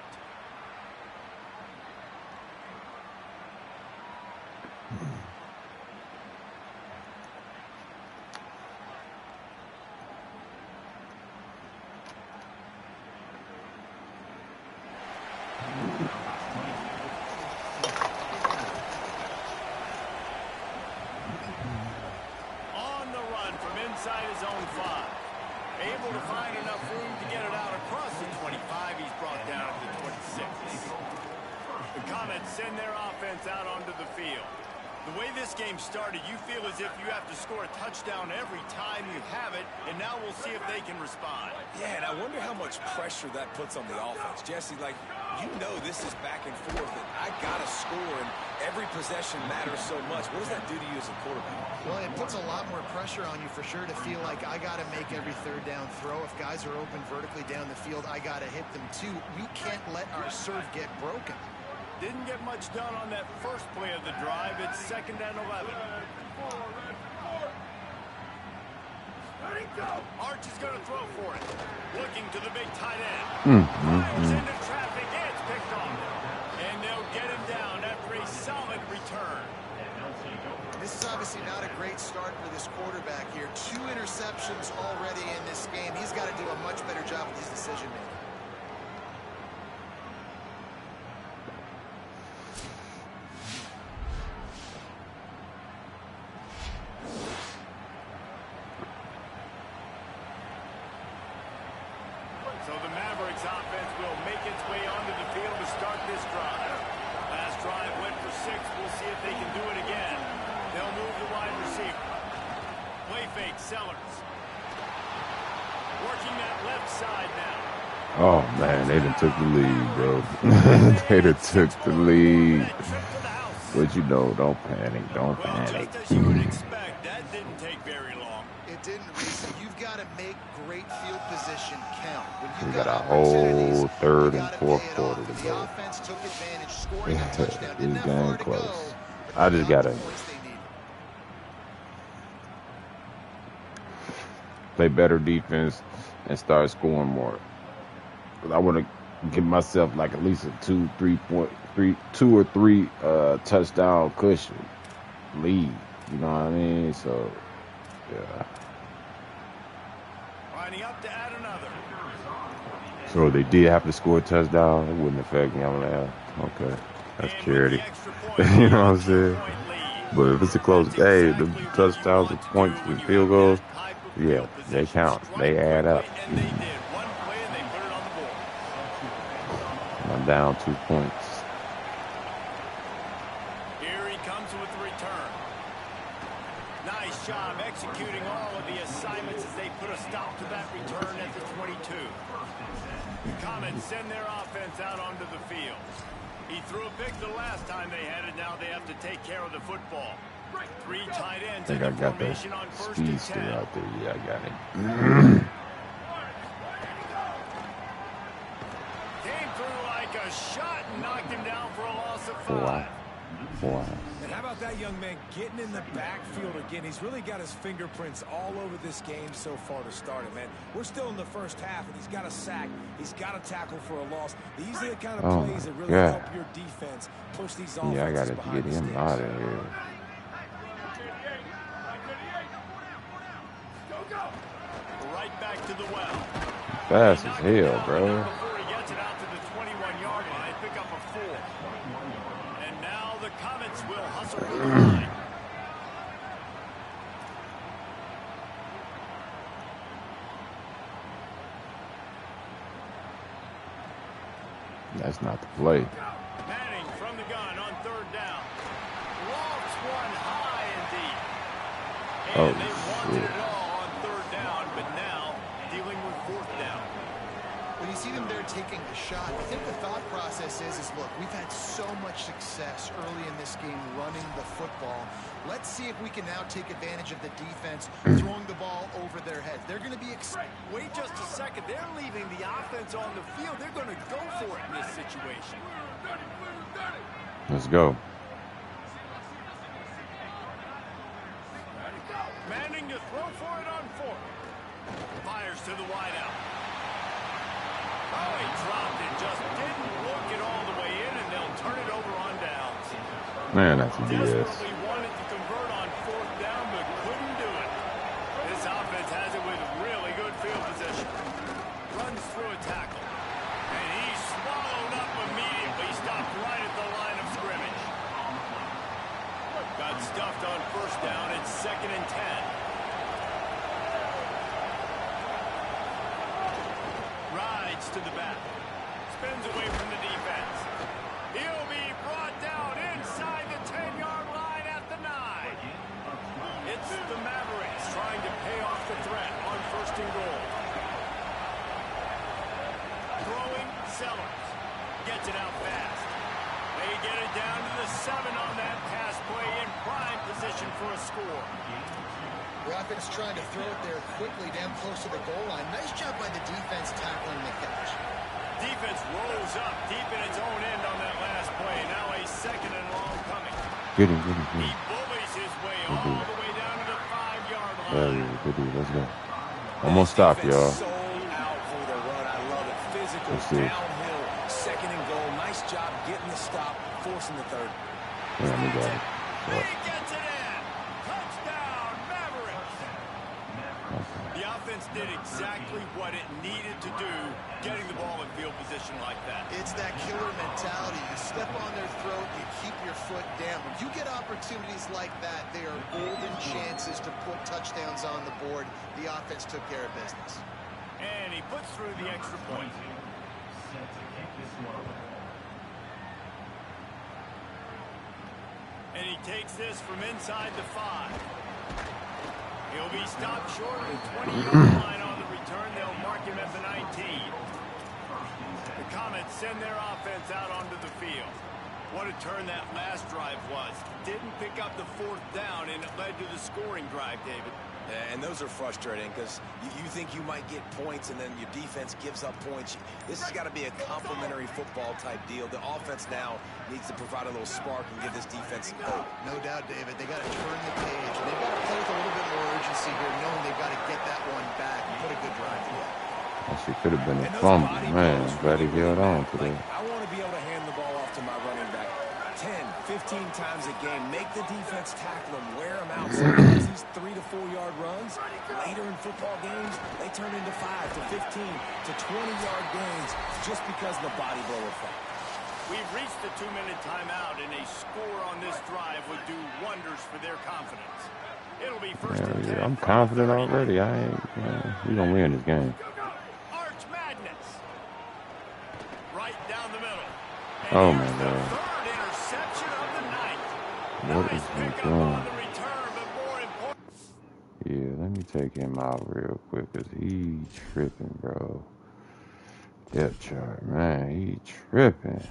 S2: On the run from inside his own 5. Able to find enough room to get it out across the 25. He's brought down to the 26. The Comets send their offense out onto the field. The way this game started, you feel as if you have to score a touchdown every time you have it, and now we'll see if they can respond.
S4: Yeah, and I wonder how much pressure that puts on the offense. Jesse, like, you know this is back and forth, and I got to score, and every possession matters so much. What does that do to you as a quarterback?
S9: Well, it puts a lot more pressure on you for sure to feel like I got to make every third down throw. If guys are open vertically down the field, I got to hit them too. We can't let our serve get broken.
S2: Didn't get much done on that first play of the drive. It's 2nd and 11. Arch is going to throw for it. Looking to the big tight end. Fires into traffic. It's picked off. And they'll get him down after a solid return.
S9: This is obviously not a great start for this quarterback here. 2 interceptions already in this game. He's got to do a much better job with his decision-making.
S2: So the Mavericks offense will make its way onto the field to start this drive. Last drive went for 6. We'll see if they can do it again. They'll move the wide receiver. Play fake, Sellers. Working that left side now.
S8: Oh man, they done took the lead, bro. They done took the lead. But you know, don't panic, don't panic.
S2: Just as you would expect, that didn't take very long.
S9: It didn't, Reese. You've got to make great field position count. When
S8: We
S9: you
S8: got a
S9: opportunities,
S8: whole third
S9: you
S8: and
S9: gotta
S8: fourth
S9: pay it
S8: quarter
S9: off.
S8: to
S9: The
S8: go.
S9: offense took advantage, scoring a touchdown. Didn't
S8: This
S9: have far
S8: game
S9: to
S8: close.
S9: go, but
S8: I
S9: they
S8: just
S9: got the
S8: gotta
S9: points they needed.
S8: play better defense and start scoring more. 'Cause I want to give myself like at least a 2 or 3 touchdown cushion lead. You know what I mean? So yeah.
S2: Lining up to add another.
S8: So they did have to score a touchdown. It wouldn't affect me. I'm like, okay, that's
S2: And with
S8: charity.
S2: the extra point,
S8: You know what I'm
S2: a
S8: saying?
S2: 2-point lead.
S8: But if it's a close
S2: That's
S8: game, the
S2: exactly what you
S8: touchdowns, the
S2: want to
S8: points,
S2: do
S8: the
S2: when you
S8: field
S2: have
S8: goals,
S2: that type of
S8: yeah,
S2: field
S8: they
S2: position.
S8: count.
S2: Strike
S8: They add up.
S2: quickly, and they did. One play, and they put it on the board.
S8: I'm down 2 points.
S2: Here he comes with the return. Nice job executing all of the assignments as they put a stop to that return at the 22. The Comets send their offense out onto the field. He threw a pick the last time they had it. Now they have to take care of the football. 3 tight
S8: I
S2: ends
S8: think
S2: in
S8: I
S2: the
S8: got the
S2: formation on 1st and
S8: speedster
S2: 10.
S8: out there. Yeah, I got it.
S2: Came through like a shot and knocked him down for a loss of 5.
S8: Wow.
S4: And how about that young man getting in the backfield again? He's really got his fingerprints all over this game so far to start it, man. We're still in the first half, and he's got a sack. He's got a tackle for a loss. These are the kind of plays that really help your defense push these offenses
S8: Yeah, I got to
S4: behind
S8: get
S4: the
S8: him
S4: sticks.
S8: out of here.
S2: Right back to the well.
S8: Fast as
S2: Knocked him
S8: hell,
S2: down,
S8: bro.
S2: but not before he gets it out to the 21-yard line. Pick up a 4. And now the Comets will hustle to the line.
S8: That's not the play.
S2: Manning from the gun on 3rd down. Lofts one high and deep. And
S8: Oh,
S2: they wanted
S8: shit.
S2: it all on 3rd down, but now dealing with 4th down.
S9: When you see them there taking a shot, I think the thought process is look, we've had so much success early in this game running the football. Let's see if we can now take advantage of the defense throwing the ball over their heads. They're going to be excited.
S2: Wait just a second. They're leaving the offense on the field. They're going to go for it in this situation.
S8: Let's go.
S2: Fires to the wideout. Oh, he dropped it. Just didn't look it all the way in, and they'll turn it over on downs.
S8: Man, that's BS.
S2: Desperately wanted to convert on 4th down, but couldn't do it. This offense has it with really good field position. Runs through a tackle. And he's swallowed up immediately. Stopped right at the line of scrimmage. Got stuffed on 1st down. It's 2nd and 10. Rides to the back. Spins away from the defense. He'll be brought down inside the 10-yard line at the 9. It's the Mavericks trying to pay off the threat on 1st and goal. Throwing, Sellers. Gets it out fast. They get it down to the 7 on that pass play in prime position for a score.
S9: The offense trying to throw it there quickly down close to the goal line. Nice job by the defense tackling the catch.
S2: Defense rolls up deep in its own end on that last play. Now a 2nd and long coming.
S8: Get him.
S2: He bullies his way all the way down to the 5-yard line.
S8: Hell yeah, good dude. Let's go. Almost stop, y'all.
S4: Sold out for the run. I love it. Physical,
S8: Let's see.
S4: downhill, 2nd and goal. Nice job getting the stop, forcing the 3rd.
S8: Yeah, we got it.
S2: He gets it in. Touchdown, Mavericks. The offense did exactly what it needed to do, getting the ball in field position like that.
S9: It's that killer mentality. You step on their throat, you keep your foot down. When you get opportunities like that, they are golden chances to put touchdowns on the board. The offense took care of business.
S2: And he puts through the extra point. And he takes this from inside the 5. He'll be stopped short of the 20-yard line on the return. They'll mark him at the 19. The Comets send their offense out onto the field. What a turn that last drive was. Didn't pick up the 4th down, and it led to the scoring drive, David.
S4: And those are frustrating because you think you might get points and then your defense gives up points. This has got to be a complementary football type deal. The offense now needs to provide a little spark and give this defense some hope.
S9: No doubt, David. They got to turn the page. And they've got to play with a little bit more urgency here, knowing they've got to get that one back and put a good drive together.
S8: That shit could have been a fumble, man. Glad he held on to that.
S4: I want to be able to hand the ball off to my running back 10, 15 times a game. Make the defense tackle him, wear him out. Sometimes these 3 to 4 yard runs, later in football games, they turn into 5 to 15 to 20-yard gains just because of the body blow effect.
S2: We've reached the 2-minute timeout, and a score on this drive would do wonders for their confidence. It'll be 1st and 10.
S8: I'm confident already. We gonna win this game.
S2: Arch Madness. Right down the middle. And
S8: Oh my
S2: here's the
S8: God.
S2: 3rd interception of the night.
S8: What
S2: Nice
S8: is he
S2: pickup
S8: doing?
S2: on the return, but more important.
S8: Yeah, let me take him out real quick because he tripping, bro. Depth chart, man, he tripping.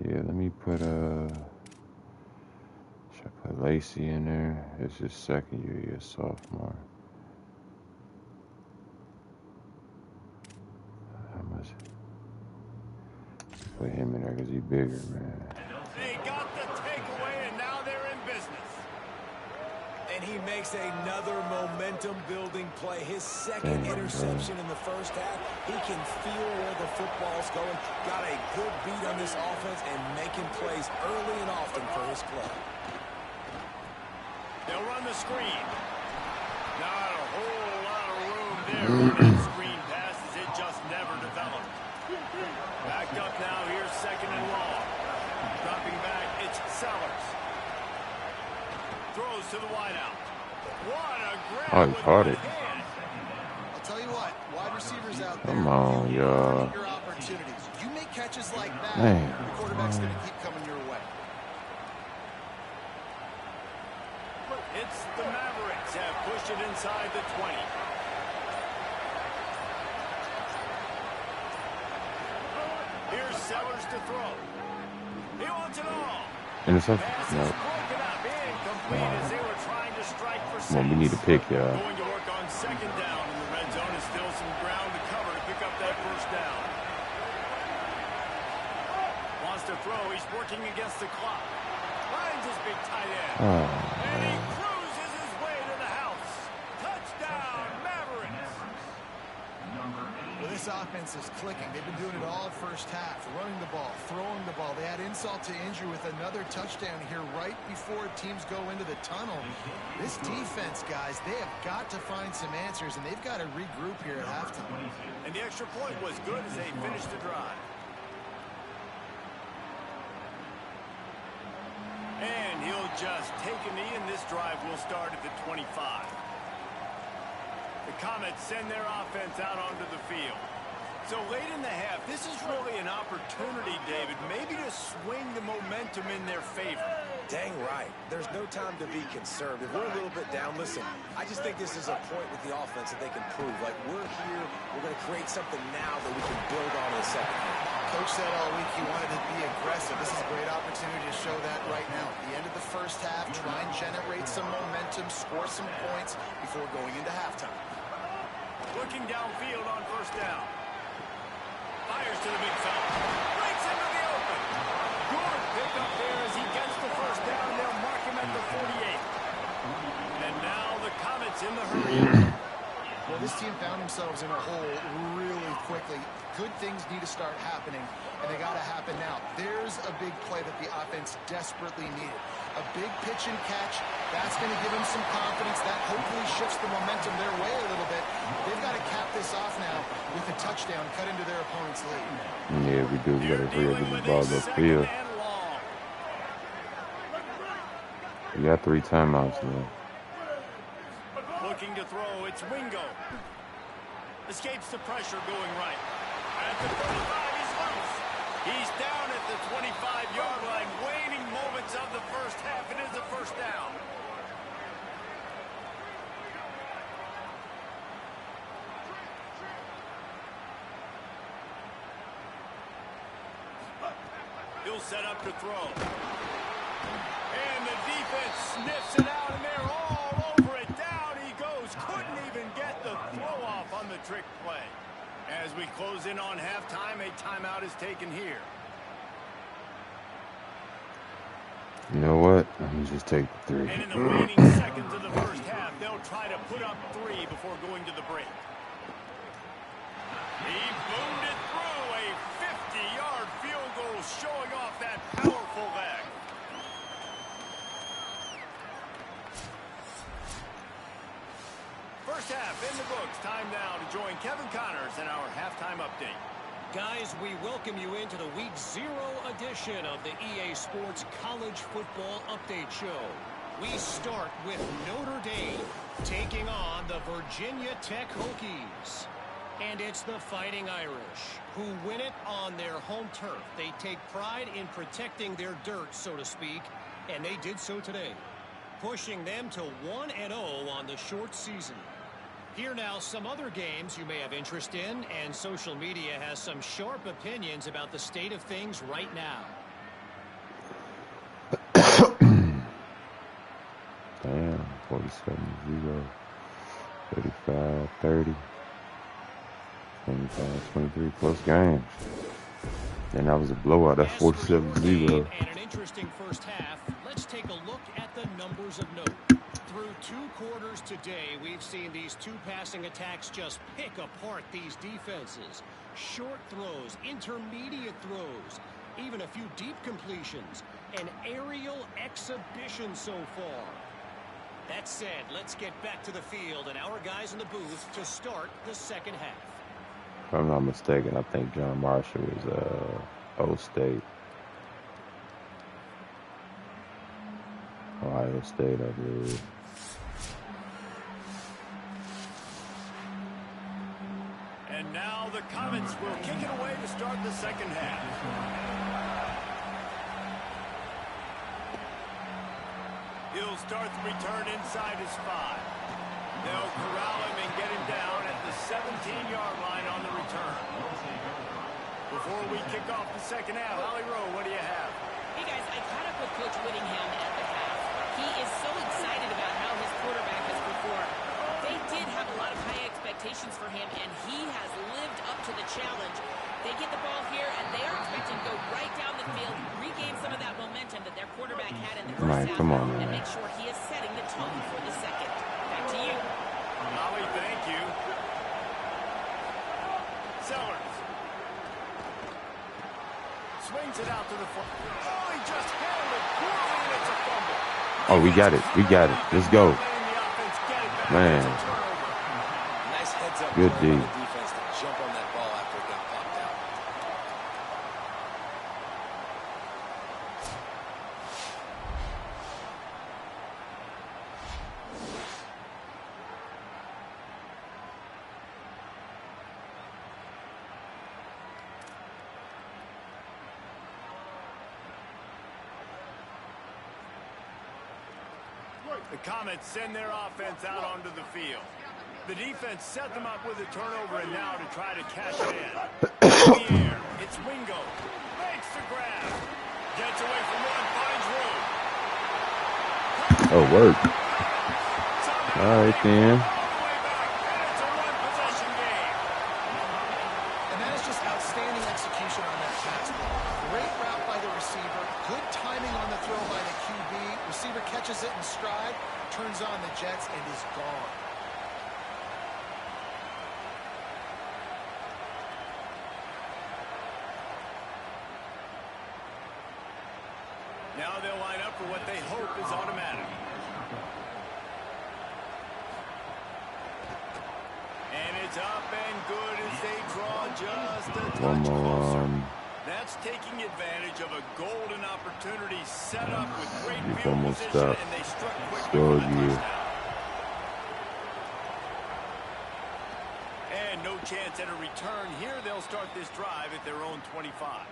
S8: Yeah, let me put should I put Lacey in there? It's his 2nd year, he's a sophomore. How much? Put him in there because he's bigger, man.
S2: They got the takeaway, and now they're in business.
S4: And he makes another momentum-building play. His 2nd interception in the 1st half. He can feel where the football's going. Got a good beat on this offense and making plays early and often for his club.
S2: They'll run the screen. Not a whole lot of room there for that screen passes. It just never developed. Back up now. Here's 2nd and long. Dropping back, it's Sellers. Throws to the wideout. What a grab.
S8: Oh, he caught it.
S9: I'll tell you what, wide receivers out there.
S8: Come on, y'all.
S9: Your opportunities. You make catches like that,
S8: Man,
S9: the quarterback's going to keep coming your way.
S2: It's the Mavericks have pushed it inside the 20. Here's Sellers to throw. He wants it all.
S8: Interception?
S2: Pass
S8: No.
S2: is broken up, incomplete as they were trying to strike for
S8: Come on, we need a pick, y'all.
S2: Going to work on 2nd down in the red zone is still some ground to cover to pick up that 1st down. Wants to throw. He's working against the clock. Finds his big tight end.
S8: Oh,
S2: And he
S8: man.
S2: cruises his way to the house. Touchdown,
S9: this offense is clicking. They've been doing it all first half, running the ball, throwing the ball. They add insult to injury with another touchdown here right before teams go into the tunnel. This defense, guys, they have got to find some answers, and they've got to regroup here at halftime.
S2: And the extra point was good as they finished the drive. And he'll just take a knee, and this drive will start at the 25. The Comets send their offense out onto the field. So late in the half, this is really an opportunity, David, maybe to swing the momentum in their favor.
S4: Dang right. There's no time to be concerned. If we're a little bit down, listen, I just think this is a point with the offense that they can prove. Like, we're here, we're going to create something now that we can build on in the second half.
S9: Coach said all week he wanted to be aggressive. This is a great opportunity to show that right now. At the end of the first half, try and generate some momentum, score some points before going into halftime.
S2: Looking downfield on first down. Fires to the big fella. Breaks into the open. Good pick up there as he gets the first down. They'll mark him at the 48. And now the Comets in the hurry.
S9: Well, this team found themselves in a hole really quickly. Good things need to start happening, and they got to happen now. There's a big play that the offense desperately needed. A big pitch and catch. That's going to give them some confidence. That hopefully shifts the momentum their way a little bit. They've got to cap this off now with a touchdown cut into their opponent's lead.
S8: Yeah, we do. We got to hurry up with the ball upfield. We got 3 timeouts now.
S2: Looking to throw, it's Wingo. Escapes the pressure going right. At the 35, he's loose. He's down at the 25-yard line. Waning moments of the first half. It is a first down. He'll set up to throw. And the defense sniffs it out, and they're all over it. Down he goes. Couldn't even get the throw off on the trick play. As we close in on halftime, a timeout is taken here.
S8: You know what? Let me just take the 3.
S2: And in the remaining seconds of the first half, they'll try to put up 3 before going to the break. He boomed it through a 50-yard field goal, showing off that powerful leg. First half in the books. Time now to join Kevin Connors in our halftime update.
S10: Guys, we welcome you into the Week 0 edition of the EA Sports College Football Update Show. We start with Notre Dame taking on the Virginia Tech Hokies. And it's the Fighting Irish who win it on their home turf. They take pride in protecting their dirt, so to speak, and they did so today, pushing them to 1-0 on the short season. Here now some other games you may have interest in, and social media has some sharp opinions about the state of things right now.
S8: Damn, 47-0, 35-30, 25-23 plus games. And that was a blowout. That's 47-0.
S10: And an interesting first half. Let's take a look at the numbers of note. Through 2 quarters today, we've seen these 2 passing attacks just pick apart these defenses. Short throws, intermediate throws, even a few deep completions. An aerial exhibition so far. That said, let's get back to the field and our guys in the booth to start the second half.
S8: If I'm not mistaken, I think John Marshall is O State. Ohio State, I believe.
S2: And now the Comets will kick it away to start the second half. He'll start the return inside his 5. They'll corral him and get him down at the 17-yard line on the return. Before we kick off the second half, Holly Rowe, what do you have?
S3: Hey, guys, I caught up with Coach Whittingham at the half. He is so excited about how his quarterback has performed. They did have a lot of high expectations for him, and he has lived up to the challenge. They get the ball here, and they are expecting to go right down the field, regain some of that momentum that their quarterback had in the first half, and make sure he is setting the tone for the second. Back to you.
S2: Holly, thank you. So brings it out to the front. Oh, he just handled it poorly, and it's a fumble.
S8: Oh, we got it. We got it. Let's go. Man.
S4: Nice heads-up
S8: Good
S4: play by
S8: D.
S4: the defense to jump on that ball after it got popped out.
S2: The Comets send their offense out onto the field. The defense set them up with a turnover, and now to try to cash it in. In the air, it's Wingo. Makes the grab. Gets away from one, finds room.
S8: Oh, work. All right, then.
S2: All the way back, and it's a one-possession game.
S9: And that is just outstanding execution on that pass play. Great route by the receiver. Good timing on the throw by the QB. Receiver catches it in stride, turns on the Jets, and is gone.
S2: Now they'll line up for what they hope is automatic. And it's up and good as they draw just a touch closer. That's taking advantage of a golden opportunity set up with great field
S8: almost
S2: position,
S8: stopped.
S2: and they struck quickly
S8: Slow
S2: for the
S8: you.
S2: touchdown. And no chance at a return here. They'll start this drive at their own 25.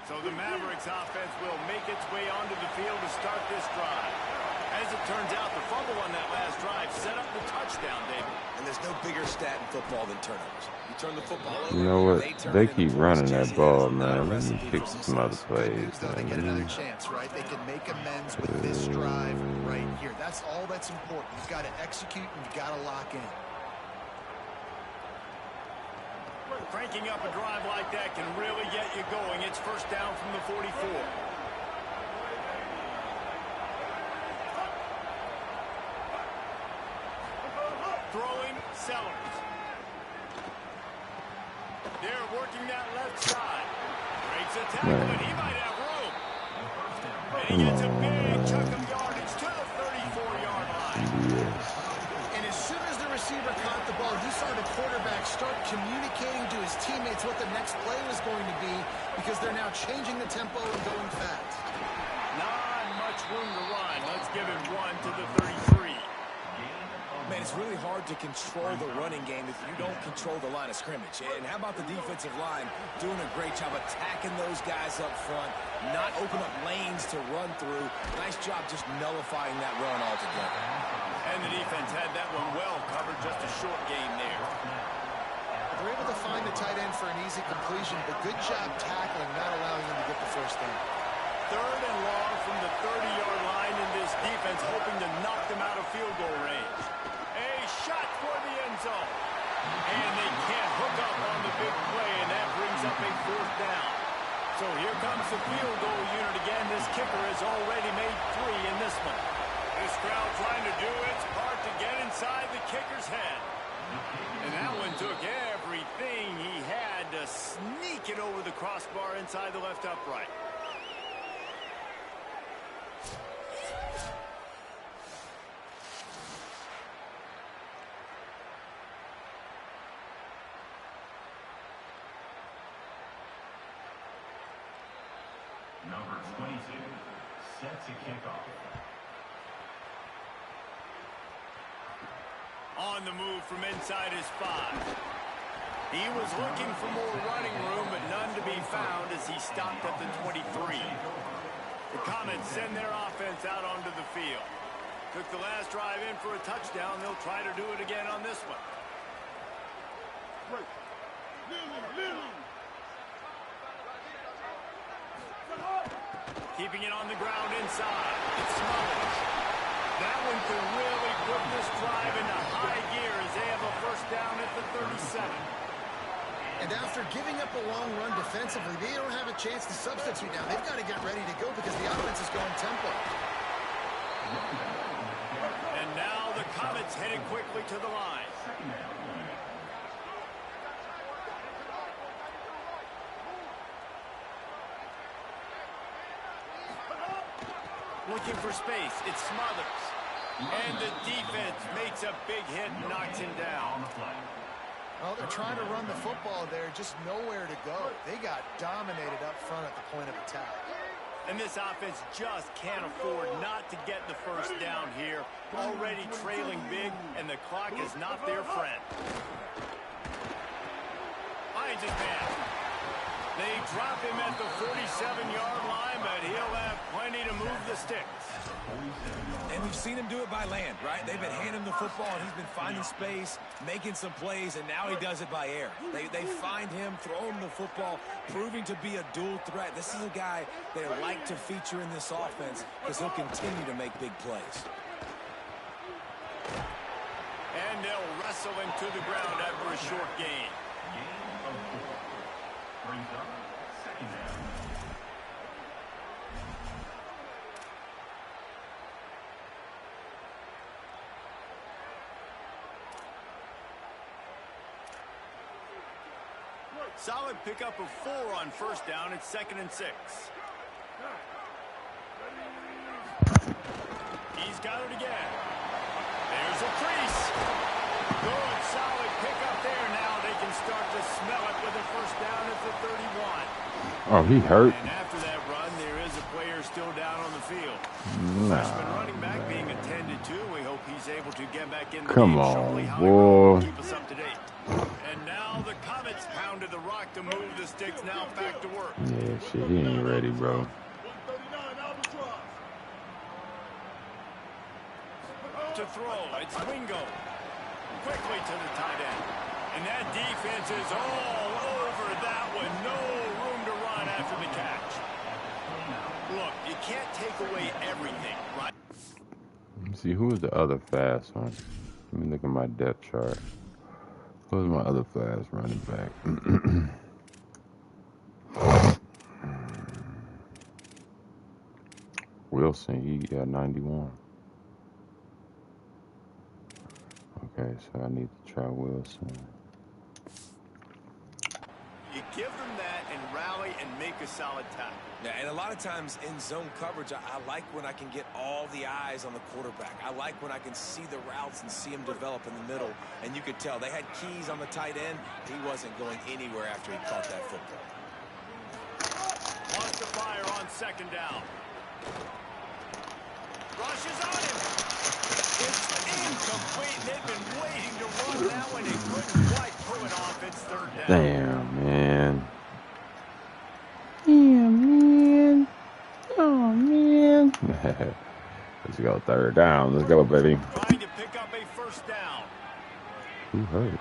S2: So the Mavericks offense will make its way onto the field to start this drive. As it turns out, the fumble on that last drive set up the touchdown, David.
S4: And there's no bigger stat in football than turnovers. You turn the football over.
S8: You know what?
S4: turn
S8: They
S4: it into
S8: keep
S4: points.
S8: running that
S4: Jesse,
S8: ball,
S4: that is not a
S8: man. Let me
S4: recipe
S8: fix
S4: for
S8: some other
S4: success.
S9: Good
S8: plays,
S9: news, though, they get another chance, right? They can make amends with this drive right here. That's all that's important. You've got to execute and you've got to lock in.
S2: Cranking up a drive like that can really get you going. It's first down from the 44. Throwing, Sellers. They're working that left side. Breaks a tackle, and he might have room. And he gets a big chunk of yardage to the 34-yard line.
S9: And as soon as the receiver caught the ball, you saw the quarterback start communicating to his teammates what the next play was going to be because they're now changing the tempo and going fast.
S2: Not much room to run. Let's give him one to the 33.
S4: Man, it's really hard to control the running game if you don't control the line of scrimmage. And how about the defensive line doing a great job attacking those guys up front, not open up lanes to run through. Nice job just nullifying that run altogether.
S2: And the defense had that one well covered, just a short gain there.
S9: They're able to find the tight end for an easy completion, but good job tackling, not allowing him to get the first down.
S2: Third and long from the 30-yard line, in this defense hoping to knock them out of field goal range. A shot for the end zone. And they can't hook up on the big play, and that brings up a fourth down. So here comes the field goal unit again. This kicker has already made 3 in this one. This crowd trying to do its part to get inside the kicker's head. And that one took everything he had to sneak it over the crossbar inside the left upright.
S11: Number 22, set to kick off.
S2: On the move from inside his 5. He was looking for more running room, but none to be found as he stopped at the 23. The Comets send their offense out onto the field. Took the last drive in for a touchdown. They'll try to do it again on this one. Keeping it on the ground inside. It's Smollett. That one could really put this drive into high gear as they have a first down at the 37.
S9: And after giving up a long run defensively, they don't have a chance to substitute now. They've got to get ready to go because the offense is going tempo.
S2: And now the Comets headed quickly to the line. looking for space. It smothers. And the defense makes a big hit and knocks him down.
S9: Well, they're trying to run the football there, just nowhere to go. They got dominated up front at the point of attack.
S2: And this offense just can't afford not to get the first down here. Already trailing big, and the clock is not their friend. Finds his man. They drop him at the 47-yard line, but he'll have plenty to move the sticks.
S4: And we've seen him do it by land, right? They've been handing him the football, and he's been finding space, making some plays, and now he does it by air. They find him, throw him the football, proving to be a dual threat. This is a guy they like to feature in this offense because he'll continue to make big plays.
S2: And they'll wrestle him to the ground after a short gain.
S11: Brings up second down.
S2: Solid pickup of 4 on first down. It's 2nd and 6. He's got it again. There's a crease. Good, solid pickup there. Now they can start to smell it with a first down at the 31.
S8: Oh, he hurt.
S2: And after that run, there is a player still down on the field.
S8: Nah,
S2: Freshman running back being attended to. We hope he's able to get back in the
S8: come
S2: game
S8: on,
S2: shortly.
S8: boy.
S2: Keep us up to date. And now the Comets pounded the rock to move the sticks. Now back to work.
S8: Yeah, shit, he ain't ready, bro.
S2: To throw, it's Wingo. Quickly to the tight end. And that defense is all over that one. No room to run after the catch. Look, you can't take away everything, right?
S8: Let me see, who is the other fast one? Let me look at my depth chart. Who's my other fast running back? Wilson, he got 91. Okay, so I need to try Wilson.
S2: You give them that and rally and make a solid tackle.
S4: Yeah, and a lot of times in zone coverage, I like when I can get all the eyes on the quarterback. I like when I can see the routes and see him develop in the middle. And you could tell they had keys on the tight end. He wasn't going anywhere after he caught that football.
S2: Wants to fire on 2nd down. Rushes on him. It's incomplete. They've been waiting to run that one. They couldn't quite pull it off. It's 3rd down.
S8: Damn, man. Man. Oh, man. Let's go 3rd down. Let's go, baby.
S2: Trying to pick up a first down.
S8: Who hurt?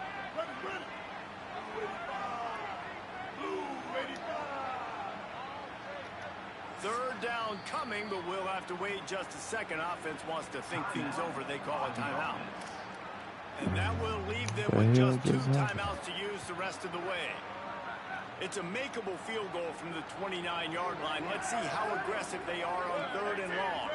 S2: Third down coming, but we'll have to wait just a second. Offense wants to think things over. They call a timeout. And that will leave them with just 2 timeouts to use the rest of the way. It's a makeable field goal from the 29-yard line. Let's see how aggressive they are on 3rd and long.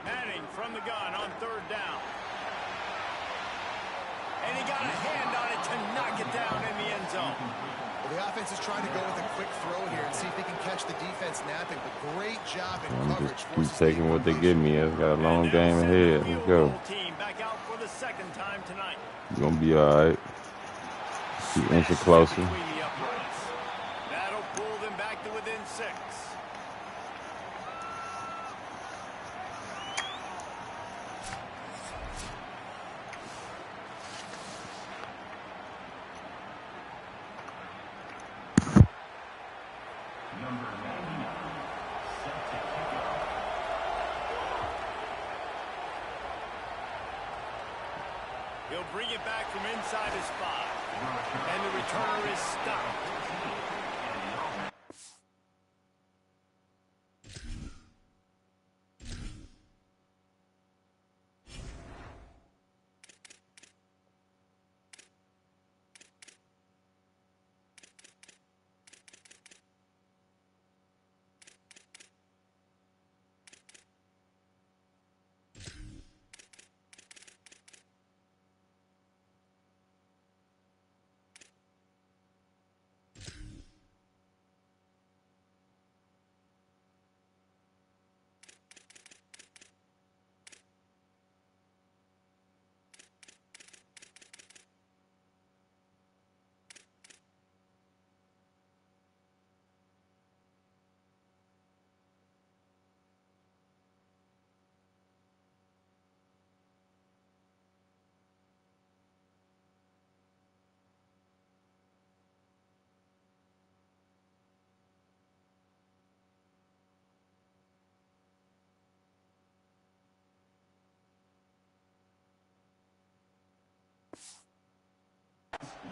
S2: Manning from the gun on 3rd down. And he got a hand on it to knock it down in the end zone.
S9: Well, the offense is trying to go with a quick throw here and see if they can catch the defense napping, but great job in
S8: I'm
S9: coverage.
S8: just keep taking what they give me. I've got a long game ahead. Let's go.
S2: Team back out for the 2nd time tonight.
S8: You're going to be all right. Keep inching closer.
S2: That'll pull them back to within 6.
S11: Number 99, set to kick off.
S2: He'll bring it back from inside his 5. And the returner is stopped.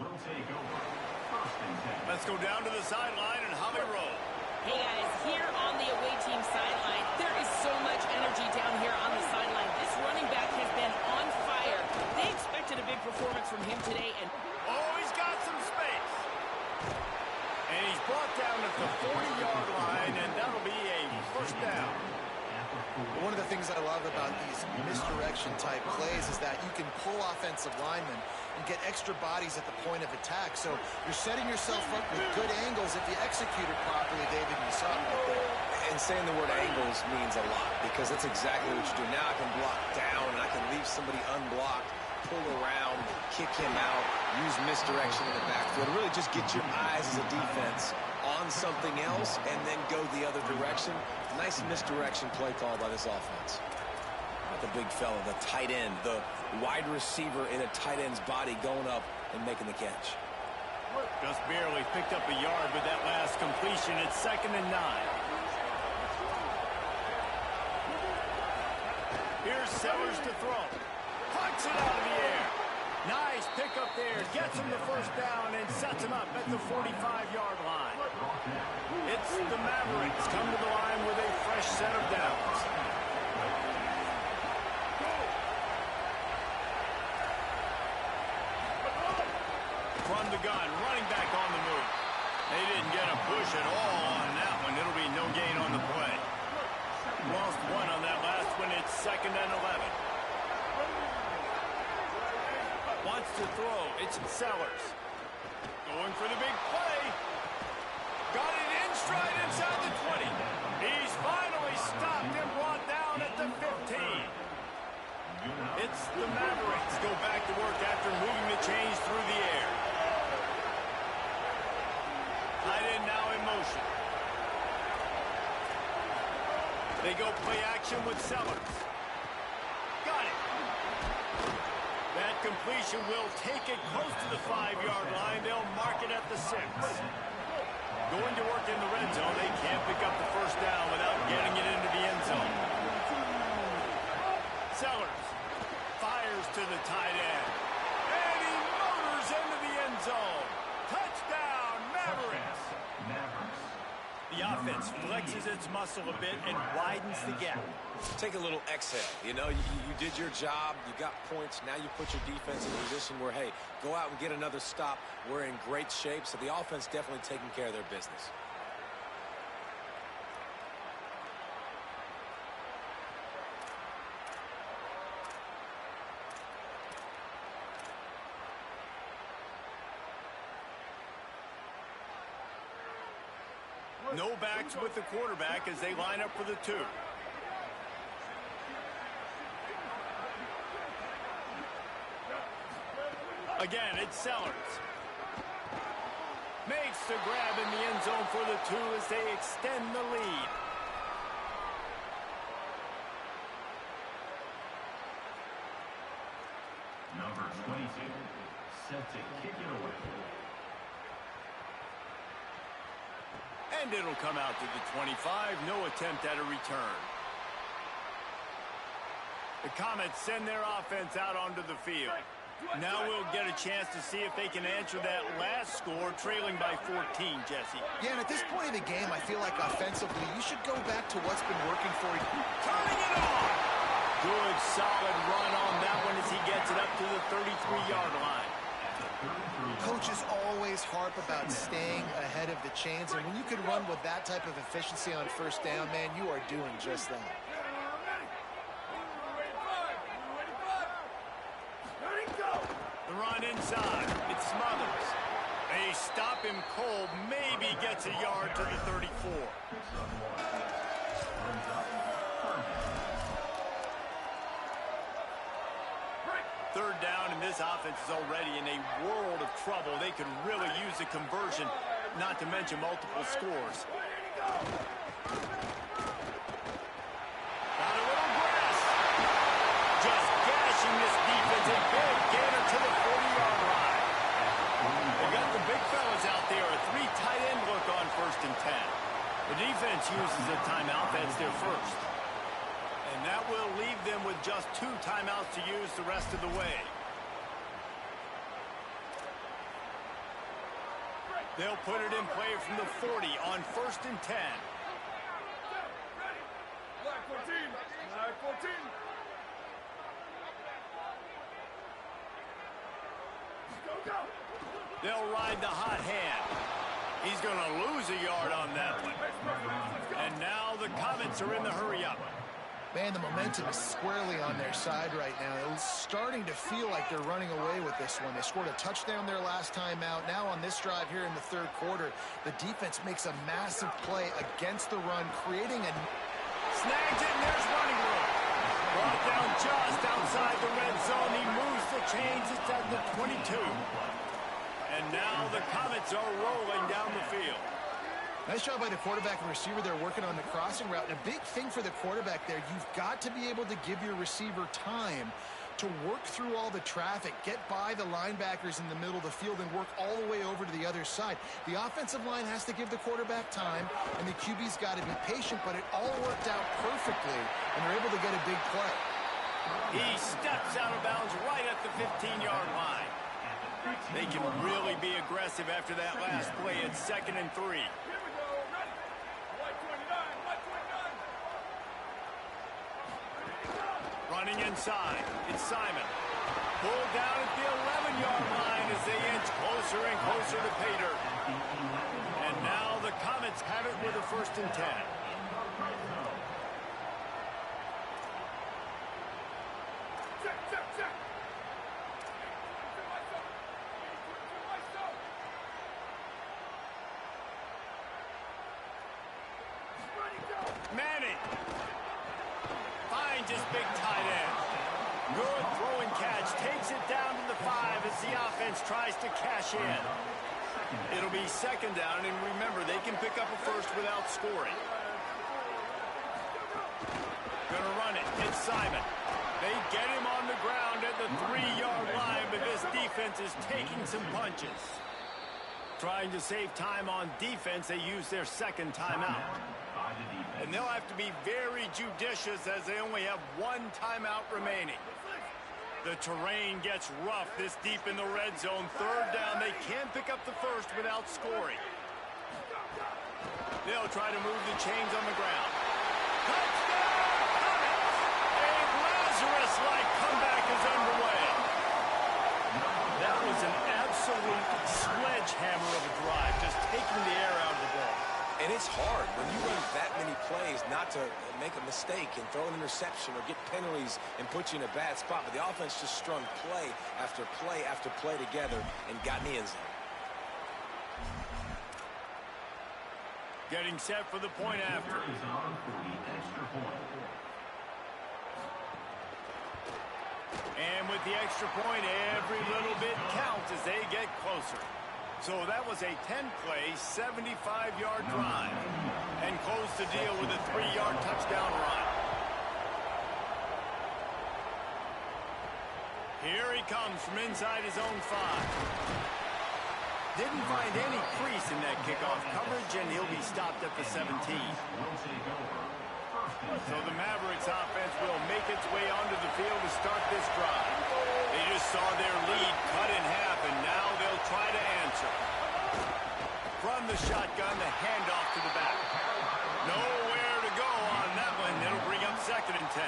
S11: will take over. First and 10.
S2: Let's go down to the sideline and Holly roll.
S3: Hey guys, here on the away team sideline, there is so much energy down here on the sideline. This running back has been on fire. They expected a big performance from him today, and
S2: Oh, he's got some space. And he's brought down at the 40-yard line, and that'll be a first down.
S9: One of the things I love about these misdirection-type plays is that you can pull offensive linemen and get extra bodies at the point of attack. So you're setting yourself up with good angles if you execute it properly, David, and you saw it right there.
S4: And saying the word angles means a lot because that's exactly what you do. Now I can block down and I can leave somebody unblocked, pull around, kick him out, use misdirection in the backfield. Really just get your eyes as a defense on something else and then go the other direction. Nice misdirection play call by this offense. The big fella, the tight end, the wide receiver in a tight end's body going up and making the catch.
S2: Just barely picked up a yard with that last completion. It's 2nd and 9. Here's Sellers to throw. Puncts it out of the air. Nice pick up there. Gets him the first down and sets him up at the 45-yard line. It's the Mavericks come to the line with a fresh set of downs. From the gun, running back on the move. They didn't get a push at all on that one. It'll be no gain on the play. Lost one on that last one. It's 2nd and 11. Wants to throw. It's Sellers. Going for the big play. Got it in stride inside the 20. He's finally stopped and brought down at the 15. It's the Mavericks go back to work after moving the chains through the air. Tight end now in motion. They go play action with Sellers. Got it. That completion will take it close to the 5-yard line. They'll mark it at the 6. Going to work in the red zone. They can't pick up the first down without getting it into the end zone. Sellers fires to the tight end. And he motors into the end zone. Touchdown, Mavericks. The offense flexes its muscle a bit and widens the gap.
S4: Take a little exhale. You know, you did your job. You got points. Now you put your defense in a position where, hey, go out and get another stop. We're in great shape. So the offense definitely taking care of their business.
S2: No backs with the quarterback as they line up for the 2. Again, it's Sellers. Makes the grab in the end zone for the 2 as they extend the lead.
S11: Number 22, set to kick it away.
S2: And it'll come out to the 25. No attempt at a return. The Comets send their offense out onto the field. Now we'll get a chance to see if they can answer that last score, trailing by 14, Jesse.
S9: Yeah, and at this point of the game, I feel like offensively, you should go back to what's been working for you.
S2: Turning it on! Good, solid run on that one as he gets it up to the 33-yard line.
S9: Coaches always harp about staying ahead of the chains, and when you can run with that type of efficiency on first down, man, you are doing just that.
S2: The run inside. It's Smothers. They stop him cold. Maybe gets a yard to the 34. Third down, and this offense is already in a world of trouble. They could really use a conversion, not to mention multiple scores. Got a little grass. Just gashing this defense. A big gainer to the 40-yard line. They got the big fellas out there. A 3 tight end look on 1st and 10. The defense uses a timeout. That's their first. And that will leave them with just 2 timeouts to use the rest of the way. They'll put it in play from the 40 on 1st and 10.
S5: Black 14. Black 14. Go, go.
S2: They'll ride the hot hand. He's going to lose a yard on that one. And now the Comets are in the hurry-up.
S9: Man, the momentum is squarely on their side right now. It's starting to feel like they're running away with this one. They scored a touchdown their last time out. Now on this drive here in the third quarter, the defense makes a massive play against the run, creating a...
S2: Snags it, and there's running room. Brought down just outside the red zone. He moves the chains. It's at the 22. And now the Comets are rolling down the field.
S9: Nice job by the quarterback and receiver there working on the crossing route. And a big thing for the quarterback there, you've got to be able to give your receiver time to work through all the traffic, get by the linebackers in the middle of the field, and work all the way over to the other side. The offensive line has to give the quarterback time, and the QB's got to be patient, but it all worked out perfectly, and they're able to get a big play.
S2: He steps out of bounds right at the 15-yard line. They can really be aggressive after that last play. It's 2nd and 3. Running inside, it's Simon. Pulled down at the 11-yard line as they inch closer and closer to pay dirt. And now the Comets have it with a 1st and 10. Manning finds his big tight end. Good throwing catch. Takes it down to the 5 as the offense tries to cash in. It'll be 2nd down, and remember, they can pick up a first without scoring. Gonna run it. It's Simon. They get him on the ground at the 3-yard line, but this defense is taking some punches. Trying to save time on defense, they use their 2nd timeout. And they'll have to be very judicious as they only have 1 timeout remaining. The terrain gets rough this deep in the red zone. 3rd down, they can't pick up the first without scoring. They'll try to move the chains on the ground. Touchdown! Comets! A Lazarus-like comeback is underway. That was an absolute sledgehammer of a drive, just taking the air out of the ball.
S4: And it's hard when you run that many plays not to make a mistake and throw an interception or get penalties and put you in a bad spot. But the offense just strung play after play after play together and got in the end zone.
S2: Getting set for the point after. And with the extra point, every little bit counts as they get closer. So that was a 10-play, 75-yard drive. And close the deal with a 3-yard touchdown run. Here he comes from inside his own 5. Didn't find any crease in that kickoff coverage, and he'll be stopped at the 17. So the Mavericks offense will make its way onto the field to start this drive. They just saw their lead cut in half, and now they'll try to answer. From the shotgun, the handoff to the back. Nowhere to go on that one. It'll bring up 2nd and 10.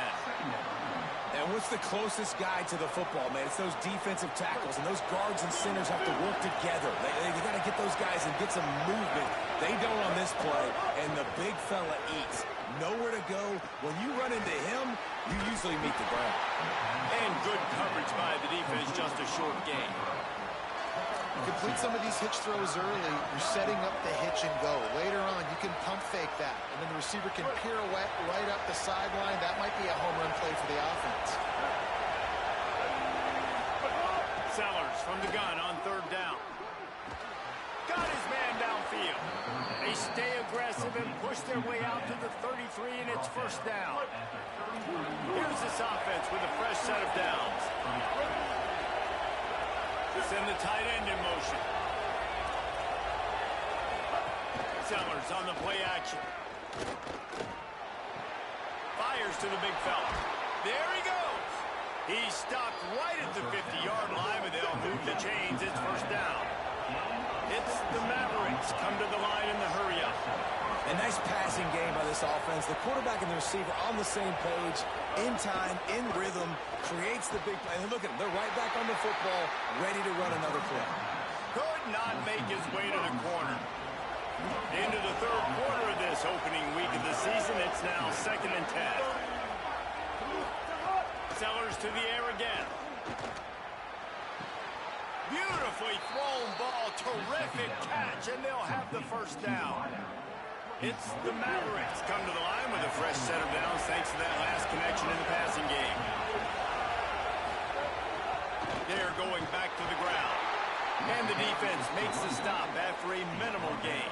S4: And what's the closest guy to the football, man? It's those defensive tackles, and those guards and centers have to work together. They got to get those guys and get some movement. They don't on this play, and the big fella eats. Nowhere to go. When you run into him, you usually meet the ground.
S2: And good coverage by the defense, just a short gain.
S9: Complete some of these hitch throws early. You're setting up the hitch and go. Later on, you can pump fake that, and then the receiver can pirouette right up the sideline. That might be a home run play for the offense.
S2: Sellers from the gun on 3rd down. Got his man downfield. They stay aggressive and push their way out to the 33, and it's 1st down. Here's this offense with a fresh set of downs. Send the tight end in motion. Sellers on the play action. Fires to the big fella. There he goes. He's stopped right at the 50-yard line, but they'll move the chains. It's 1st down. It's the Mavericks come to the line in the hurry-up.
S4: A nice passing game by this offense. The quarterback and the receiver on the same page, in time, in rhythm, creates the big play. And look at them. They're right back on the football, ready to run another play.
S2: Could not make his way to the corner. Into the third quarter of this opening week of the season, it's now 2nd and 10. Sellers to the air again. Beautifully thrown ball, terrific catch, and they'll have the first down. It's the Mavericks come to the line with a fresh set of downs thanks to that last connection in the passing game. They're going back to the ground. And the defense makes the stop after a minimal gain.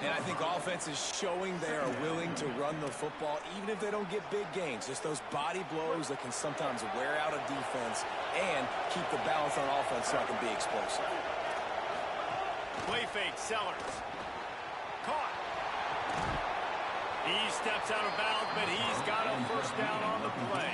S4: And I think offense is showing they are willing to run the football even if they don't get big gains. Just those body blows that can sometimes wear out a defense and keep the balance on offense so I can be explosive.
S2: Play fake, Sellers. Caught. He steps out of bounds, but he's got a first down on the play.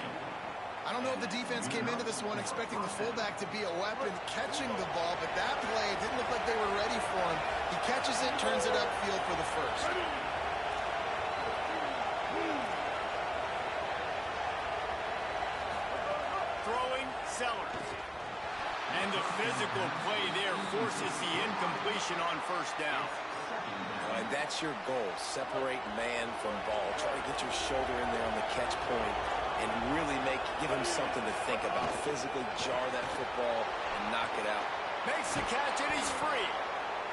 S9: I don't know if the defense came into this one expecting the fullback to be a weapon catching the ball, but that play didn't look like they were ready for him. He catches it, turns it upfield for the first.
S2: Throwing, Sellers. And the physical play there forces the incompletion on first down.
S4: And that's your goal. Separate man from ball. Try to get your shoulder in there on the catch point and really give him something to think about. Physically jar that football and knock it out.
S2: Makes the catch and he's free.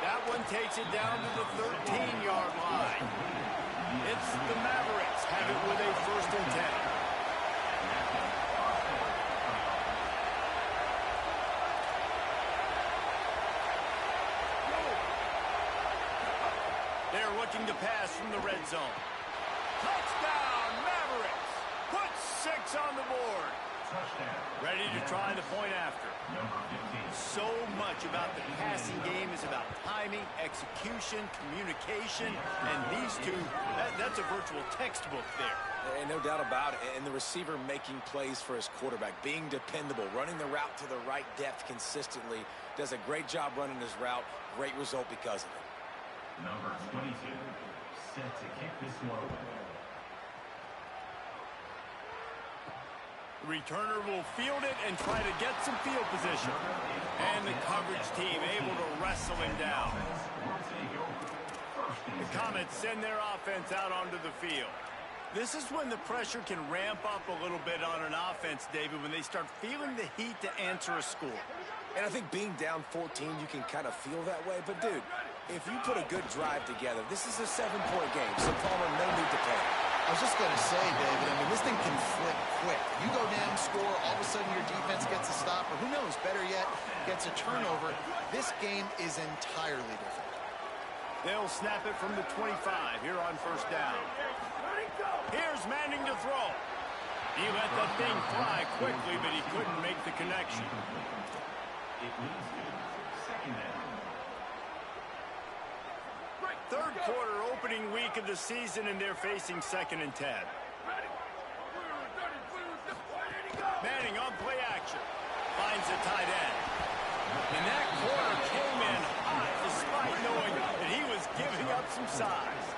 S2: That one takes it down to the 13-yard line. It's the Mavericks have it with a 1st and 10. They're looking to pass from the red zone. Touchdown, Mavericks! Put 6 on the board. Ready to try the point after. So much about the passing game is about timing, execution, communication, and these two, that's a virtual textbook there.
S4: And no doubt about it. And the receiver making plays for his quarterback, being dependable, running the route to the right depth consistently, does a great job running his route. Great result because of it.
S11: Number 22, set to kick this one away.
S2: The returner will field it and try to get some field position. And the coverage team able to wrestle him down. The Comets send their offense out onto the field. This is when the pressure can ramp up a little bit on an offense, David, when they start feeling the heat to answer a score.
S4: And I think being down 14, you can kind of feel that way. But, dude, if you put a good drive together, this is a 7-point game, so Palmer, no need to panic.
S9: I was just going to say, David, I mean, this thing can flip quick. You go down, score, all of a sudden your defense gets a stop, or who knows, better yet, gets a turnover. This game is entirely different.
S2: They'll snap it from the 25 here on first down. Here's Manning to throw. He let that thing fly quickly, but he couldn't make the connection.
S11: It leads to 2nd down.
S2: Third quarter opening week of the season, and they're facing 2nd and 10. Manning on play action. Finds the tight end. And that corner came in hot despite knowing that he was giving up some size.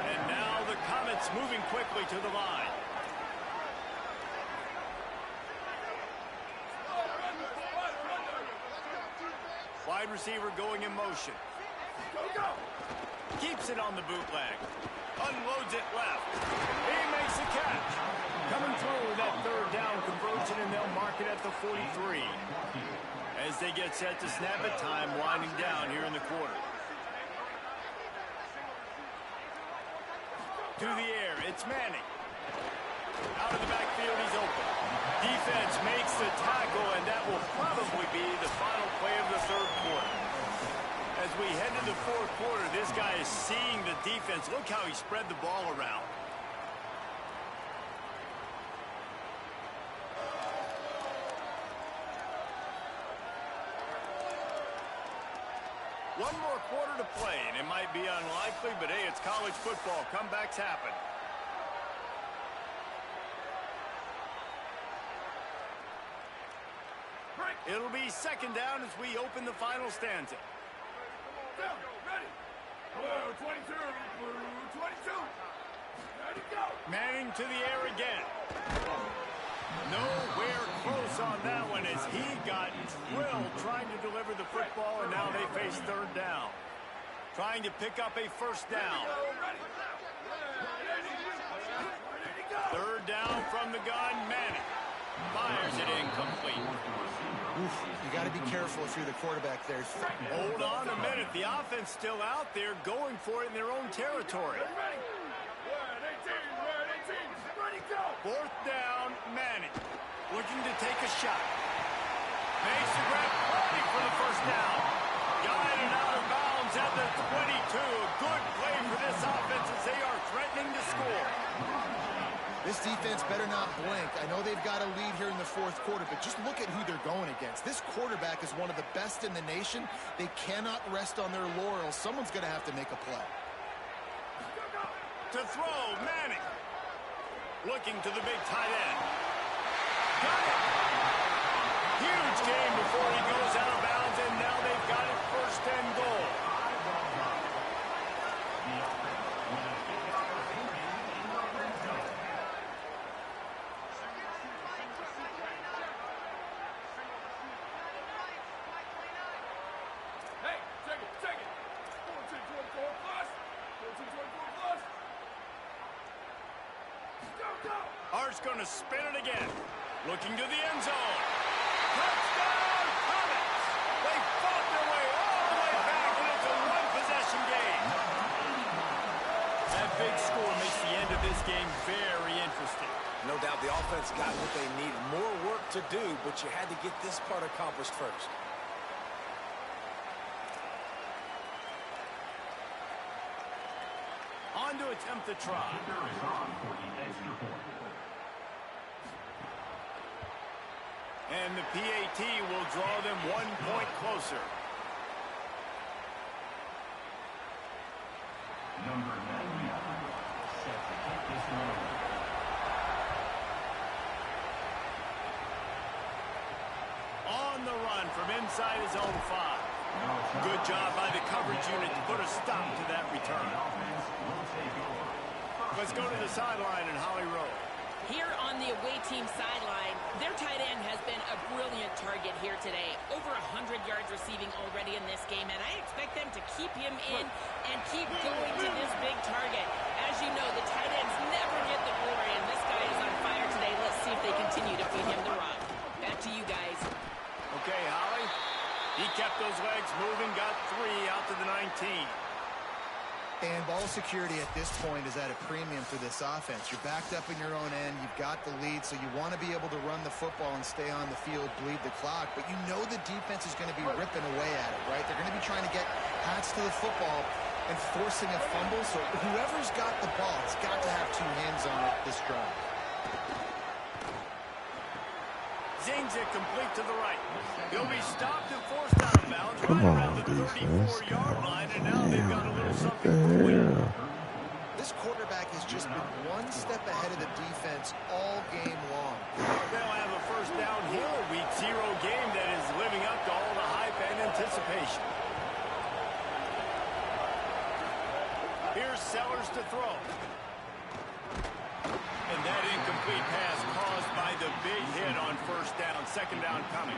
S2: And now the Comets moving quickly to the line. Wide receiver going in motion. Keeps it on the bootleg. Unloads it left. He makes the catch. Coming through that 3rd down conversion, and they'll mark it at the 43. As they get set to snap it, time winding down here in the quarter. To the air, it's Manning. Out of the backfield, he's open. Defense makes the tackle, and that will probably be the final play of the 3rd quarter. As we head to the 4th quarter, this guy is seeing the defense. Look how he spread the ball around. One more quarter to play, and it might be unlikely, but hey, it's college football. Comebacks happen. It'll be second down as we open the final stanza.
S5: Down, ready. Blue 22, blue 22. Ready, go.
S2: Manning to the air again. Nowhere close on that one as he got drilled trying to deliver the football, and now they face third down. Trying to pick up a first down. Third down from the gun, Manning. Fires it incomplete.
S9: You got to be careful if you're the quarterback there.
S2: Hold on a minute. The offense still out there going for it in their own territory. Fourth down, Manning. Looking to take a shot. Makes the grab play for the first down. Guided out of bounds at the 22. Good play for this offense as they are threatening to score.
S9: This defense better not blink. I know they've got a lead here in the fourth quarter, but just look at who they're going against. This quarterback is one of the best in the nation. They cannot rest on their laurels. Someone's going to have to make a play.
S2: To throw, Manning. Looking to the big tight end. Got it. Huge game before he goes out of bounds, and now they've got it first and goal.
S5: Hey, check it, check it. 14-24 plus. 14-24 plus. Go, go.
S2: Art's going to spin it again. Looking to the end zone. Touchdown, Comets! They fought their way all the way back, and it's a one-possession game. That big score makes the end of this game very interesting.
S4: No doubt the offense got what they need. More work to do, but you had to get this part accomplished first.
S2: On to attempt the try. And the PAT will draw them 1 point closer.
S11: Number 99, set to kick this one.
S2: On the run from inside his own 5. Good job by the coverage unit to put a stop to that return. Let's go to the sideline in Holly Rowe.
S3: Here on the away team sideline, their tight end has been a brilliant target here today. Over 100 yards receiving already in this game, and I expect them to keep him in and keep going to this big target. As you know, the tight ends never get the glory, and this guy is on fire today. Let's see if they continue to feed him the rock. Back to you guys.
S2: Okay, Holly. He kept those legs moving, got 3 out to the 19.
S9: And ball security at this point is at a premium for this offense. You're backed up in your own end. You've got the lead, so you want to be able to run the football and stay on the field, bleed the clock. But you know the defense is going to be ripping away at it, right? They're going to be trying to get hats to the football and forcing a fumble. So whoever's got the ball has got to have 2 hands on it this drive.
S2: Zings it complete to the right. He'll be stopped and forced out of bounds right around the 34-yard line, and now they've got a little something quick.
S9: This quarterback has just been 1 step ahead of the defense all game long.
S2: They'll have a first down here, a week 0 game that is living up to all the hype and anticipation. Here's Sellers to throw. And that incomplete pass caused by the big hit on first down. Second down coming.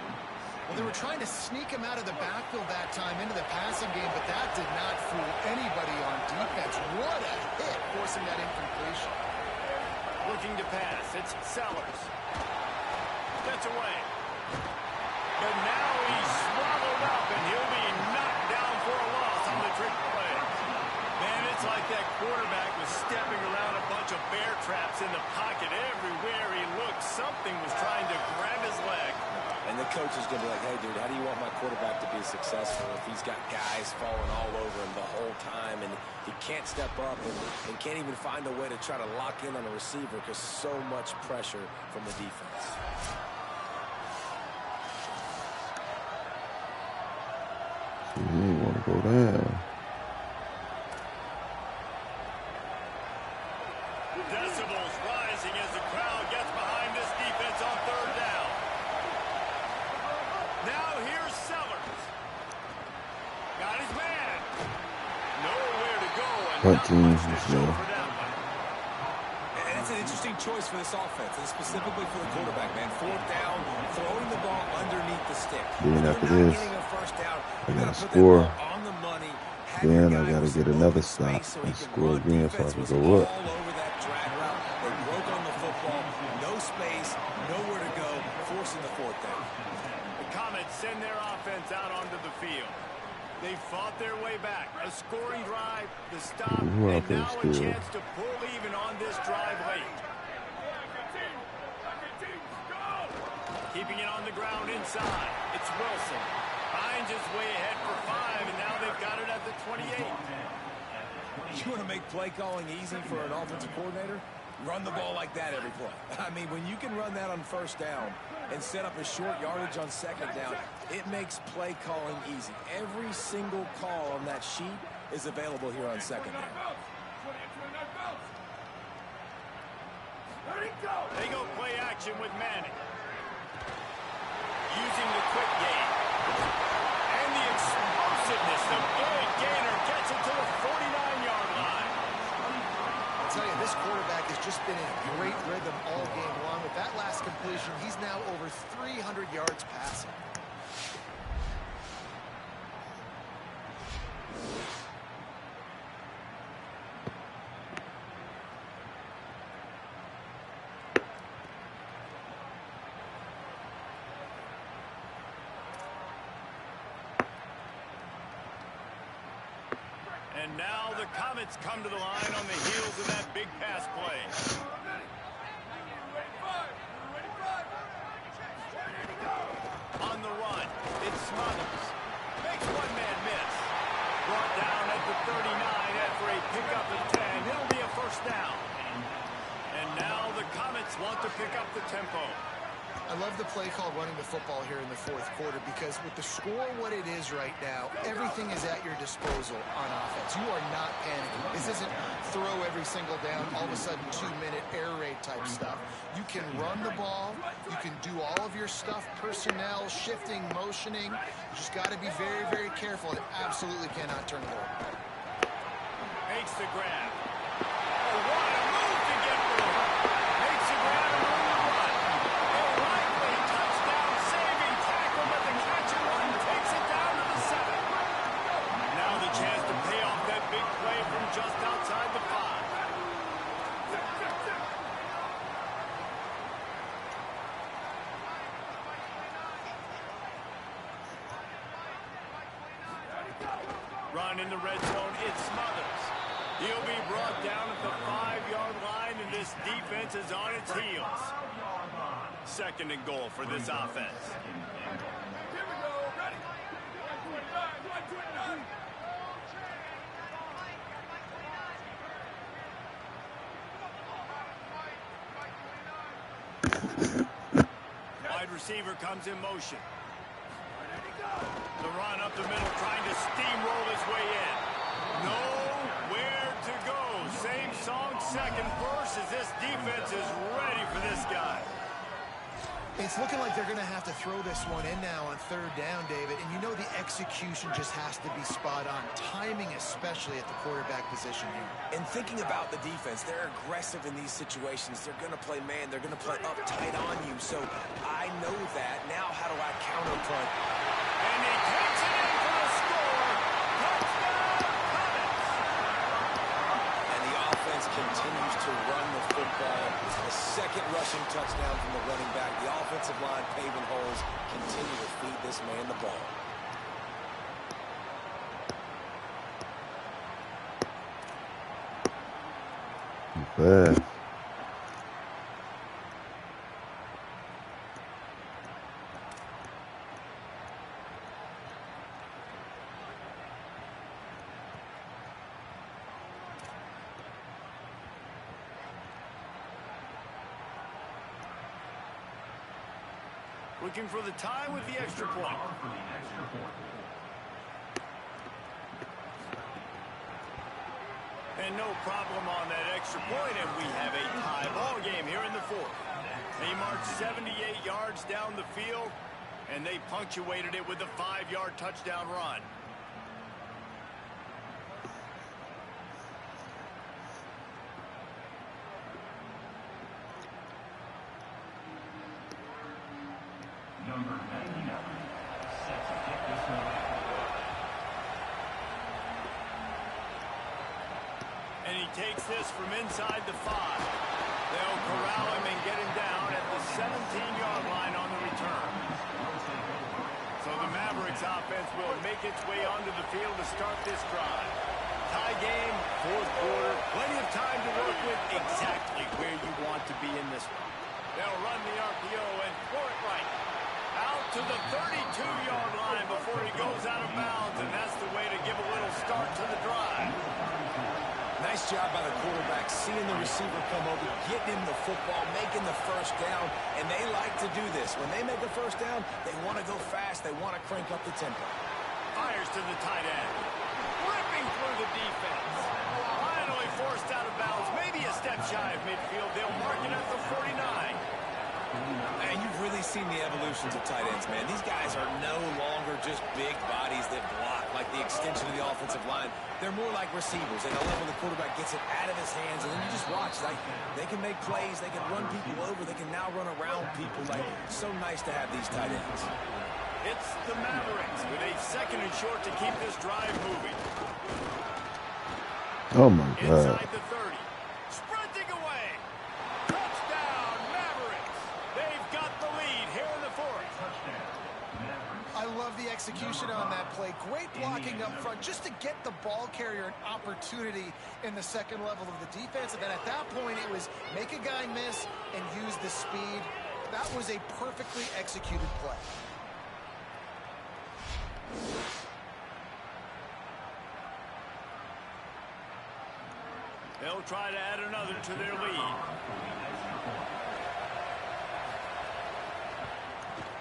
S9: Well, they were trying to sneak him out of the backfield that time into the passing game, but that did not fool anybody on defense. What a hit, forcing that incompletion.
S2: Looking to pass. It's Sellers. Gets away. But now he's swallowed up, and he'll be knocked down for a loss on the trick play. Man, it's like that quarterback was stepping around a bunch of bear traps in the pocket. Everywhere he looked, something was trying to grab his leg.
S4: And the coach is going to be like, hey, dude, how do you want my quarterback to be successful if he's got guys falling all over him the whole time and he can't step up and can't even find a way to try to lock in on a receiver because so much pressure from the defense.
S8: He didn't want to go down.
S2: Decibels rising as the crowd gets behind this defense on third down.
S8: punt team.
S2: Much to
S8: You
S2: show
S8: know,
S2: for that one.
S4: And it's an interesting choice for this offense, and specifically for the quarterback, man. Fourth down, throwing the ball underneath the stick.
S8: then
S4: When you're
S8: after
S4: not
S8: this,
S4: getting a first down,
S8: I
S4: you got
S8: gotta
S4: to put that ball
S8: score.
S4: on the money. Have your
S8: Then I
S4: guy
S8: gotta
S4: with
S8: get
S4: some
S8: another
S4: open
S8: stop
S4: space so he
S8: and
S4: can
S8: score
S4: run.
S8: again so I
S4: Defense
S8: can
S4: was
S8: go
S4: all
S8: up.
S4: over that drag route. They broke on the football. No space, nowhere to go, forcing the fourth down.
S2: The Comets send their offense out onto the field. They fought their way back. A scoring drive, the stop,
S8: Who
S2: and
S8: out there
S2: now a
S8: still?
S2: chance to pull even on this drive late. Keeping it on the ground inside. It's Wilson. Finds his way ahead for 5, and now they've got it at the 28.
S4: You want to make play calling easy for an offensive coordinator? Run the ball like that every play. I mean, when you can run that on first down and set up a short yardage on second down, it makes play calling easy. Every single call on that sheet is available here on second down.
S2: They go play action with Manning. Using the quick game. And the explosiveness, the big gainer gets it to the 49-yard line.
S9: I'll tell you, this quarterback has just been in great rhythm all game long. With that last completion, he's now over 300 yards passing.
S2: And now the Comets come to the line on the heels of that big pass play. On the run, it's Smothers. Makes one man miss. Brought down at the 39 after a pickup of 10. It'll be a first down. And now the Comets want to pick up the tempo.
S9: I love the play call running the football here in the fourth quarter because with the score what it is right now, everything is at your disposal on offense. You are not panicking. This isn't throw every single down, all of a sudden 2-minute air raid type stuff. You can run the ball. You can do all of your stuff, personnel, shifting, motioning. You just got to be very, very careful and absolutely cannot turn it over.
S2: Makes the grab. Oh, what a move to get through. Makes the grab and on the run. A likely touchdown saving tackle, but the catch and run takes it down to the 7. Now the chance to pay off that big play from just outside the 5. Run in the red zone, it's Smothers. He'll be brought down at the 5-yard line, and this defense is on its heels. Second and goal for this offense.
S5: Here we go. Ready? 129. 129.
S2: Wide receiver comes in motion. The run up the middle, trying to steamroll his way in. Nowhere to go. Same song, second verse, as this defense is ready for this guy.
S9: It's looking like they're going to have to throw this one in now on third down, David. And you know the execution just has to be spot on. Timing especially at the quarterback position here.
S4: And thinking about the defense, they're aggressive in these situations. They're going to play man. They're going to play up tight on you. So I know that. Now how do I counter punt?
S2: And he takes it in for the score. Touchdown, Comets.
S4: And the offense continues to run the football. A second rushing touchdown from the running back. The offensive line paving holes. Continue to feed this man the ball.
S8: Bad.
S2: Looking for the tie with the extra point. And no problem on that extra point, and we have a tie ball game here in the fourth. They marched 78 yards down the field, and they punctuated it with a 5-yard touchdown run.
S11: number 99, set to kick this one off.
S2: And he takes this from inside the 5. They'll corral him and get him down at the 17-yard line on the return. So the Mavericks offense will make its way onto the field to start this drive. Tie game, fourth quarter, plenty of time to work with exactly where you want to be in this one. They'll run the RPO and throw it right out to the 32-yard line before he goes out of bounds, and that's the way to give a little start to the drive.
S4: Nice job by the quarterback, seeing the receiver come over, getting him the football, making the first down, and they like to do this. When they make a first down, they want to go fast, they want to crank up the tempo.
S2: Fires to the tight end. Ripping through the defense. Finally forced out of bounds, maybe a step shy of midfield. They'll mark it at the 49.
S4: And you've really seen the evolutions of tight ends, man. These guys are no longer just big bodies that block like the extension of the offensive line. They're more like receivers. They love when the quarterback gets it out of his hands, and then you just watch. Like, they can make plays. They can run people over. They can now run around people. Like, so nice to have these tight ends.
S2: It's the Mavericks with a second and short to keep this drive moving.
S8: Oh my God.
S2: Inside the 30. Sprinting away. Touchdown, Mavericks. They've got the lead here in the fourth.
S9: I love the execution on that play. Great blocking up front just to get the ball carrier an opportunity in the second level of the defense. And then at that point, it was make a guy miss and use the speed. That was a perfectly executed play.
S2: They'll try to add another to their lead.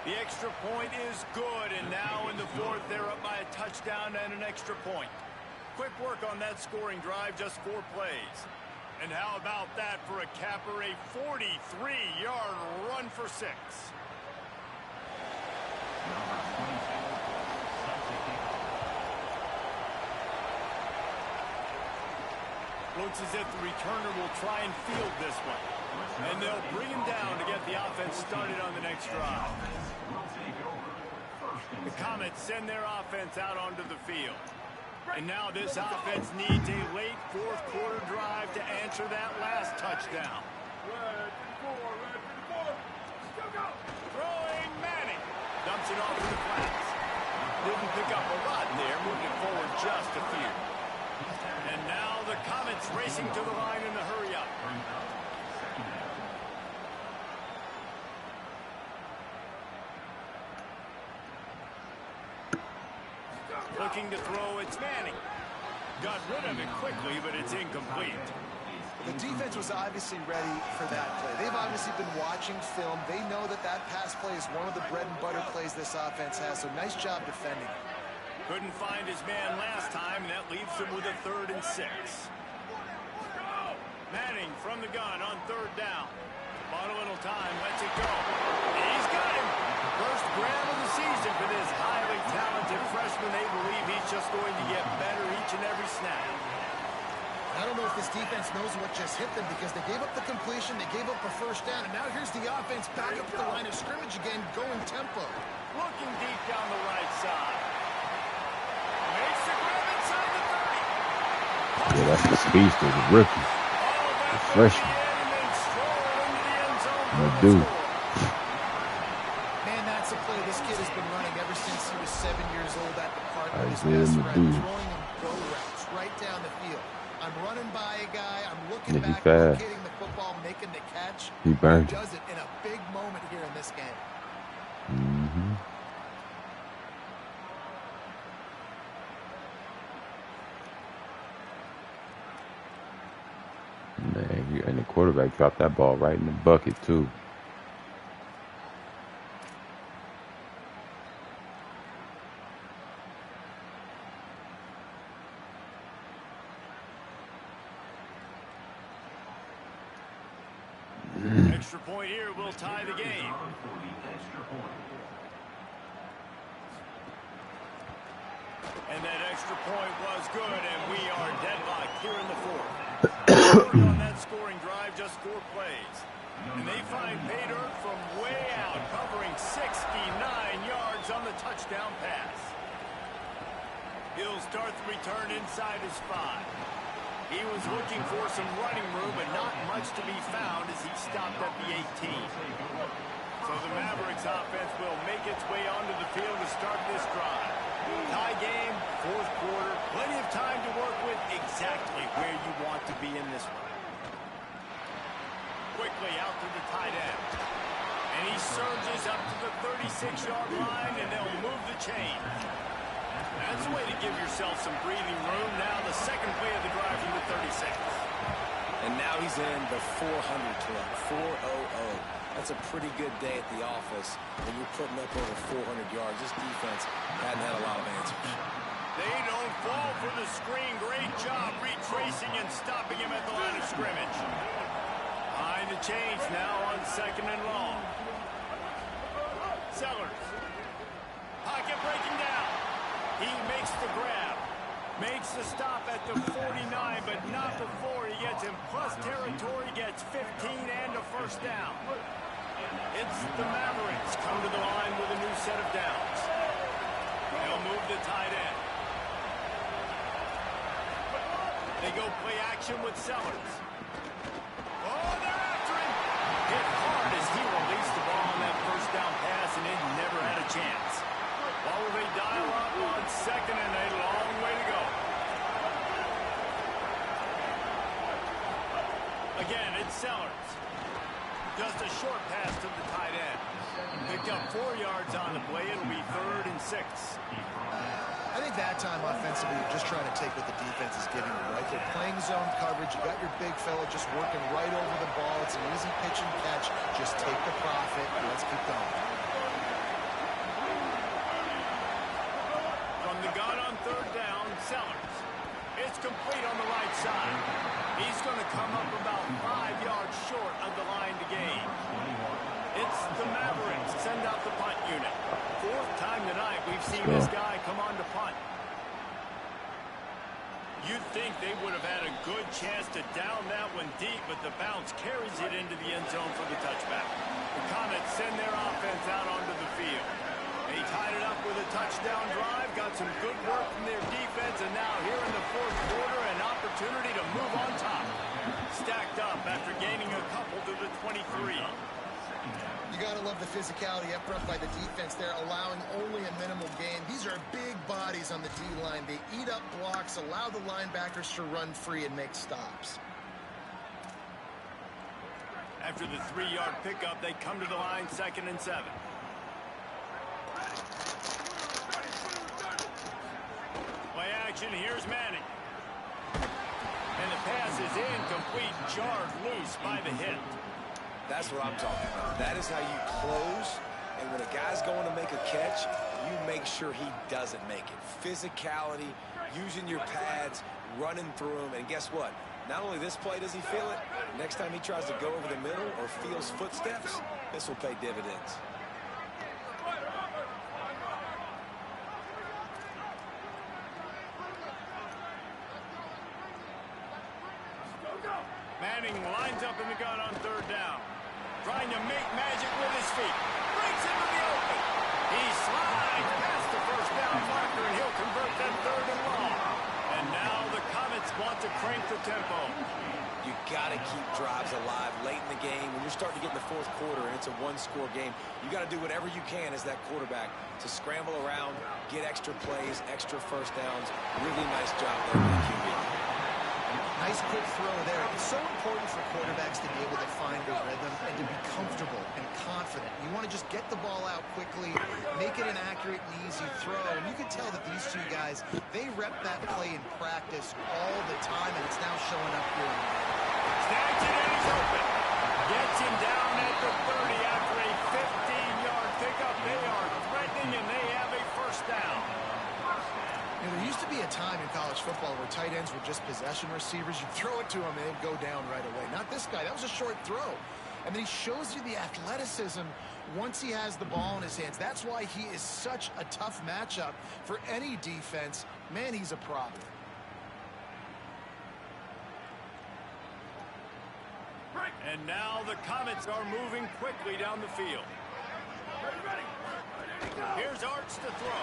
S2: The extra point is good, and now in the fourth, they're up by a touchdown and an extra point. Quick work on that scoring drive, just 4 plays. And how about that for a capper, a 43-yard run for 6. Looks as if the returner will try and field this one. And they'll bring him down to get the offense started on the next drive. The Comets send their offense out onto the field. And now this offense needs a late fourth quarter drive to answer that last touchdown. Throwing Manning. Dumps it off to the flats. Didn't pick up a lot there, moving forward just a few. And now the Comets racing to the line in the hurry-up. Looking to throw, it's Manning. Got rid of it quickly, but it's incomplete.
S9: The defense was obviously ready for that play. They've obviously been watching film. They know that that pass play is one of the bread and butter plays this offense has, so nice job defending.
S2: Couldn't find his man last time, and that leaves him with a 3rd and 6. Manning from the gun on 3rd down. Bought a little time, lets it go. He's got him. First grab of the season for this highly talented freshman. They believe he's just going to get better each and every snap.
S9: I don't know if this defense knows what just hit them because they gave up the completion, they gave up a first down, and now here's the offense back up to the line of scrimmage again, going tempo.
S2: Looking deep down the right side. Makes the grab inside the 30.
S8: Yeah, that's the speedster, the rookie, the freshman. The dude.
S9: Man, that's a play this kid has been running ever since he was 7 years old at the park with his
S8: Isaiah
S9: best
S8: the
S9: friend,
S8: dude.
S9: throwing him go routes right down the field. I'm running by a guy, I'm looking
S8: Yeah, he
S9: back,
S8: fast.
S9: locating the football, making the catch.
S8: He burned it.
S9: Does it in a big moment here in this game.
S8: Mm-hmm. Man, and the quarterback dropped that ball right in the bucket, too.
S2: Extra point here will tie the game. And that extra point was good, and we are deadlocked here in the fourth. On that scoring drive, just 4 plays. And they find line paid dirt from way out, covering 69 yards on the touchdown pass. He'll start the return inside his 5. He was looking for some running room, but not much to be found as he stopped at the 18. So the Mavericks offense will make its way onto the field to start this drive. Tie game, fourth quarter, plenty of time to work with, exactly where you want to be in this one. Quickly out to the tight end. And he surges up to the 36-yard line, and they'll move the chain. That's a way to give yourself some breathing room. Now the second play of the drive from the 36.
S4: And now he's in the 400 club, 400. That's a pretty good day at the office when you're putting up over 400 yards. This defense hadn't had a lot of answers.
S2: They don't fall for the screen. Great job retracing and stopping him at the line of scrimmage. Behind the chains now on second and long. Sellers. Pocket breaking down. He makes the grab. Makes the stop at the 49, but not before he gets in plus territory, gets 15 and a first down. It's the Mavericks come to the line with a new set of downs. They'll move the tight end. They go play action with Sellers. Oh, they're after him. Hit hard as he released the ball on that first down pass, and it never had a chance. While they dial up on second and a long way to go. Again, it's Sellers. Just a short pass to the tight end. Picked up 4 yards on the play. It'll be 3rd and 6.
S9: I think that time offensively, you're just trying to take what the defense is giving you, right? They're playing zone coverage. You got your big fella just working right over the ball. It's an easy pitch and catch. Just take the profit. Let's keep going.
S2: From the gun on 3rd down, Sellers. It's complete on the right side. He's going to come up about 5 yards short of the line to gain. It's the Mavericks send out the punt unit. 4th time tonight we've seen this guy come on to punt. You'd think they would have had a good chance to down that one deep, but the bounce carries it into the end zone for the touchback. The Comets send their offense out onto the field. They tied it up with a touchdown drive, got some good work from their defense, and now here in the 4th quarter, an opportunity to move on top. Stacked up after gaining a couple to the 23.
S9: You got to love the physicality up front by the defense there, allowing only a minimal gain. These are big bodies on the D-line. They eat up blocks, allow the linebackers to run free and make stops.
S2: After the 3-yard pickup, they come to the line 2nd and 7. Play action, here's Manning. And the pass is incomplete, jarred loose by the hit.
S4: That's what I'm talking about. That is how you close, and when a guy's going to make a catch, you make sure he doesn't make it. Physicality, using your pads, running through him, and guess what? Not only this play does he feel it, next time he tries to go over the middle or feels footsteps, this will pay dividends.
S2: Manning lines up in the gun on 3rd down. Trying to make magic with his feet. Breaks into the open. He slides past the first down marker, and he'll convert that 3rd and long. And now the Comets want to crank the tempo.
S4: You got to keep drives alive late in the game. When you're starting to get in the 4th quarter and it's a 1-score game, you got to do whatever you can as that quarterback to scramble around, get extra plays, extra first downs. Really nice job there by the QB.
S9: Nice quick throw there. It's so important for quarterbacks to be able to find a rhythm and to be comfortable and confident. You want to just get the ball out quickly, make it an accurate and easy throw. And you can tell that these two guys, they rep that play in practice all the time, and it's now showing up here.
S2: Snags it and he's open. Gets him down at the 30 after a 15-yard pickup. They are threatening, and they have a first down.
S9: You know, there used to be a time in college football where tight ends were just possession receivers. You throw it to him and they'd go down right away. Not this guy. That was a short throw. And then he shows you the athleticism once he has the ball in his hands. That's why he is such a tough matchup for any defense. Man, he's a problem.
S2: And now the Comets are moving quickly down the field. Here's Arch to throw.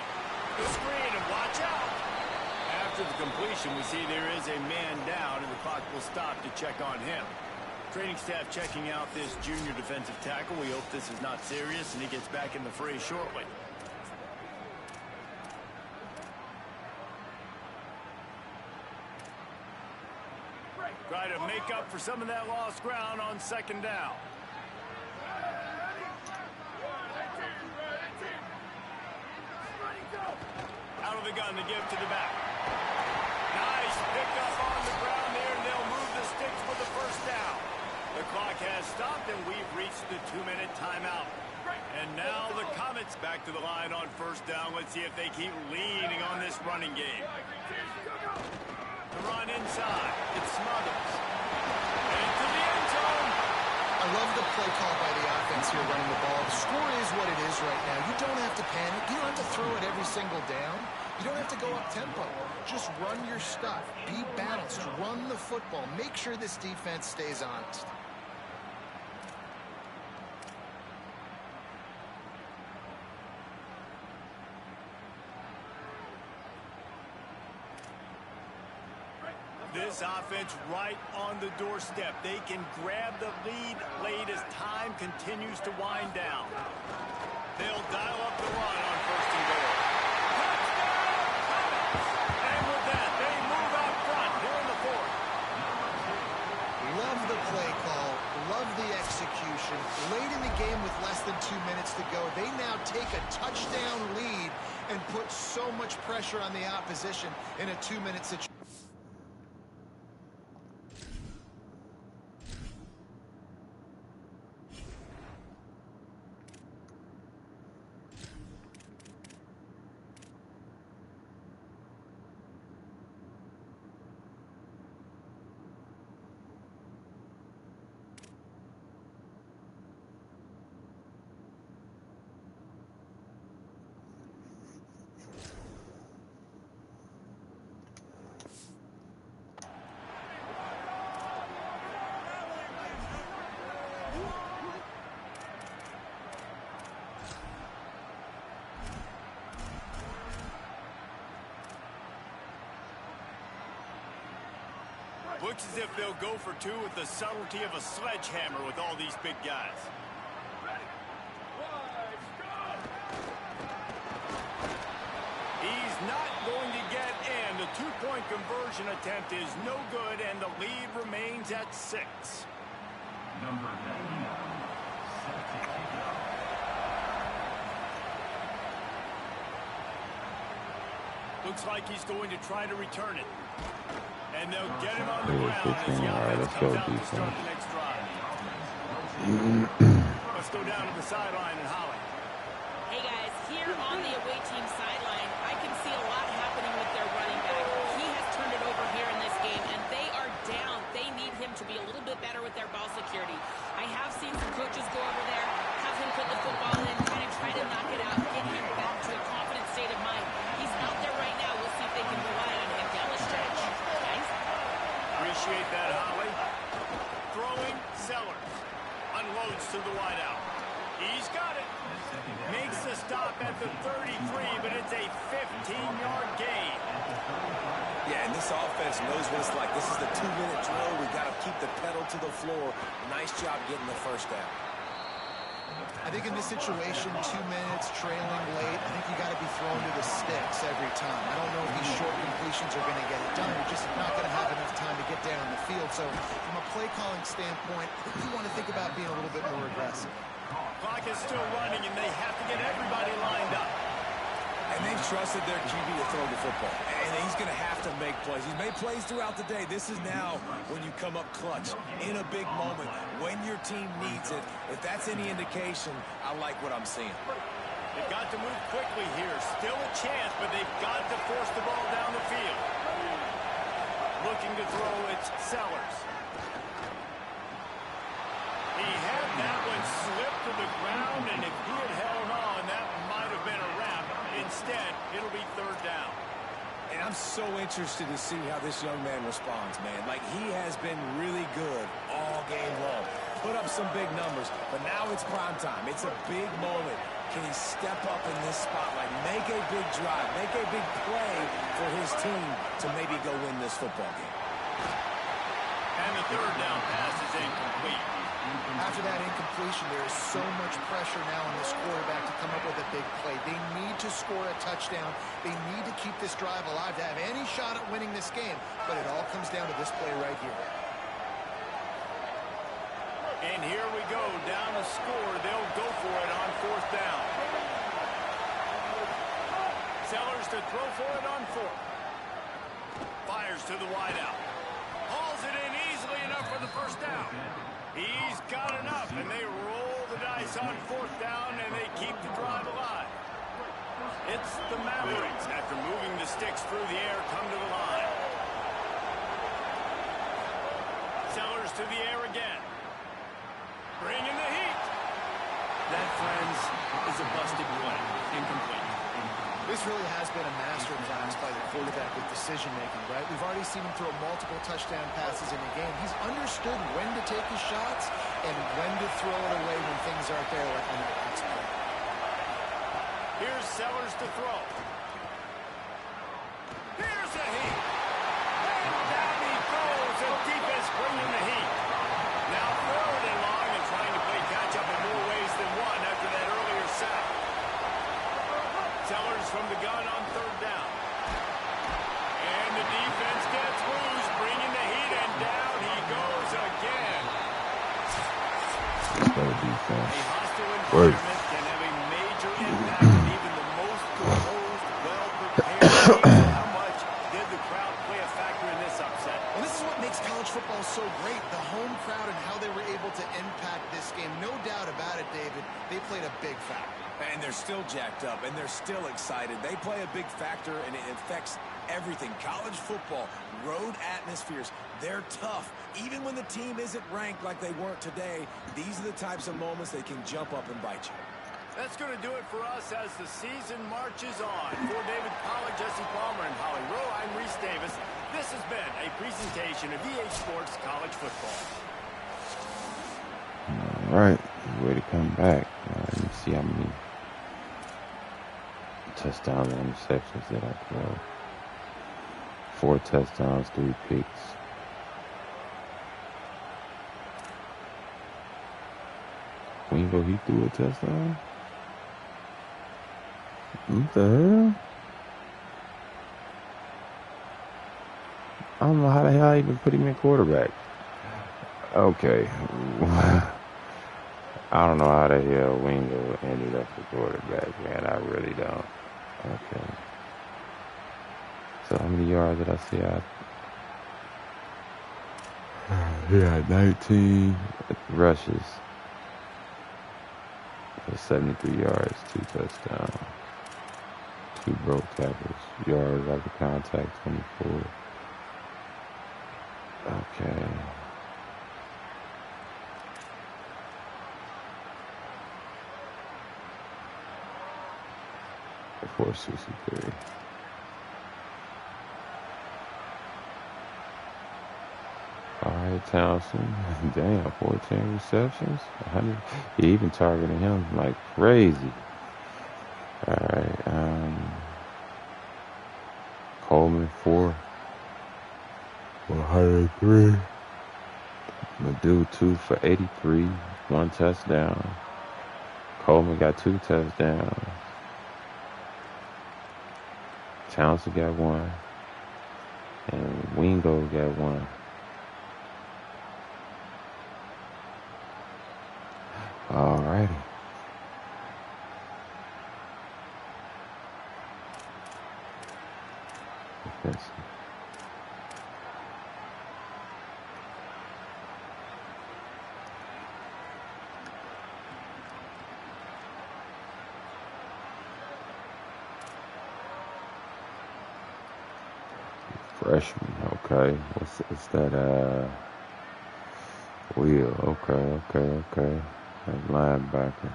S2: The screen, and watch out. After the completion, we see there is a man down, and the clock will stop to check on him. Training staff checking out this junior defensive tackle. We hope this is not serious, and he gets back in the fray shortly. Try to make up for some of that lost ground on second down. Out of the gun to give to the back. Nice pickup on the ground there, and they'll move the sticks for the first down. The clock has stopped, and we've reached the 2-minute timeout. And now the Comets back to the line on first down. Let's see if they keep leaning on this running game. The run inside. It smothers. Into the end zone.
S9: I love the play call by the offense here running the ball. The score is what it is right now. You don't have to panic. You don't have to throw it every single down. You don't have to go up tempo. Just run your stuff. Be balanced. Run the football. Make sure this defense stays honest.
S2: This offense right on the doorstep. They can grab the lead late as time continues to wind down. They'll dial up the run on first and goal. And with that, they move out front here in the fourth.
S9: Love the play call. Love the execution. Late in the game with less than 2 minutes to go, they now take a touchdown lead and put so much pressure on the opposition in a 2-minute situation.
S2: Looks as if they'll go for two with the subtlety of a sledgehammer with all these big guys. He's not going to get in. The two-point conversion attempt is no good, and the lead remains at 6.
S11: Number 99, set to kick it off.
S2: Looks like he's going to try to return it. And they'll get him on the ground as the
S8: All right,
S2: offense
S8: let's go
S2: comes out to
S8: defense.
S2: start the next drive. Let's go down to the sideline and Holly.
S3: Hey, guys, here on the away team sideline, I can see a lot happening with their running back. He has turned it over here in this game, and they are down. They need him to be a little bit better with their ball security. I have seen some coaches go over there, have him put the football in, kind of try to knock it out, get him back to a confident state of mind. He's out there right now. We'll see if they can rely on him down the stretch. Guys?
S2: Appreciate that, Holly. Throwing, Sellers. Unloads to the wideout. He's got it. Makes the stop at the 33, but it's a 15-yard gain.
S4: Yeah, and this offense knows what it's like. This is the 2-minute drill. We got to keep the pedal to the floor. Nice job getting the first down.
S9: I think in this situation, 2 minutes, trailing late, I think you got to be thrown to the sticks every time. I don't know if these short completions are going to get it done. You're just not going to have enough time to get down the field. So from a play calling standpoint, I think you want to think about being a little bit more aggressive.
S2: Clock is still running, and they have to get everybody lined up.
S4: And they've trusted their QB to throw the football. And he's going to have to make plays. He's made plays throughout the day. This is now when you come up clutch in a big moment when your team needs it. If that's any indication, I like what I'm seeing.
S2: They've got to move quickly here. Still a chance, but they've got to force the ball down the field. Looking to throw, it's Sellers. He had that one slip to the ground, and if he had held on, that might have been a wrap. Instead, it'll be third down.
S4: And I'm so interested to see how this young man responds, man. Like, he has been really good all game long. put up some big numbers, but now it's prime time. It's a big moment. Can he step up in this spotlight, make a big drive, make a big play for his team to maybe go win this football game?
S2: And the third down pass is incomplete.
S9: After that incompletion, there is so much pressure now on this quarterback to come up with a big play. They need to score a touchdown. They need to keep this drive alive to have any shot at winning this game. But it all comes down to this play right here.
S2: And here we go, down to score. They'll go for it on fourth down. Sellers to throw for it on fourth. Fires to the wideout. Hauls it in easily enough for the first down. He's got enough, and they roll the dice on fourth down, and they keep the drive alive. It's the Mavericks, after moving the sticks through the air, come to the line. Sellers to the air again. Bringing the heat. That, friends, is a busted play. Incomplete.
S9: This really has been a masterclass by the quarterback with decision-making, right? We've already seen him throw multiple touchdown passes in a game. He's understood when to take his shots and when to throw it away when things aren't there, like on that next play.
S2: Here's Sellers to throw. Here's the heat. And down he goes. The defense bringing the heat. Now third and long and trying to play catch-up in more ways than one after that earlier sack. Sellers from the gun on third down. And the defense gets loose, bringing the heat, and down he goes again.
S8: Better defense.
S2: A hostile environment can have a major impact on even the most composed, well-prepared teams. How much did the crowd play a factor in this upset?
S9: And this is what makes college football so great, the home crowd and how they were able to impact this game. No doubt about it, David. They played a big factor.
S4: And they're still jacked up, and they're still excited. They play a big factor, and it affects everything. College football, road atmospheres, they're tough. Even when the team isn't ranked like they weren't today, these are the types of moments they can jump up and bite you.
S2: That's going to do it for us as the season marches on. For David Pollack, Jesse Palmer, and Holly Rowe, I'm Reese Davis. This has been a presentation of EA Sports College Football.
S8: All right, way to come back. Let me see how many touchdowns and interceptions that I throw. 4 touchdowns, 3 picks. Wingo, he threw a touchdown? What the hell? I don't know how the hell I even put him in quarterback. Okay. I don't know how the hell Wingo ended up at quarterback, man. I really don't. Okay. So how many yards did I see? Yeah, 19 rushes. 73 yards, 2 touchdowns. 2 broke tackles. Yards after contact, 24. Okay. 463. All right, Townsend. Damn, 14 receptions. 100. He even targeted him like crazy. All right. Coleman 4. 103. Madu 2 for 83. 1 touchdown. Coleman got 2 touchdowns. Townsend got 1. And Wingo got 1. Alrighty. Let's see. Freshman, okay. What's that, Wheel, okay. That's linebacker.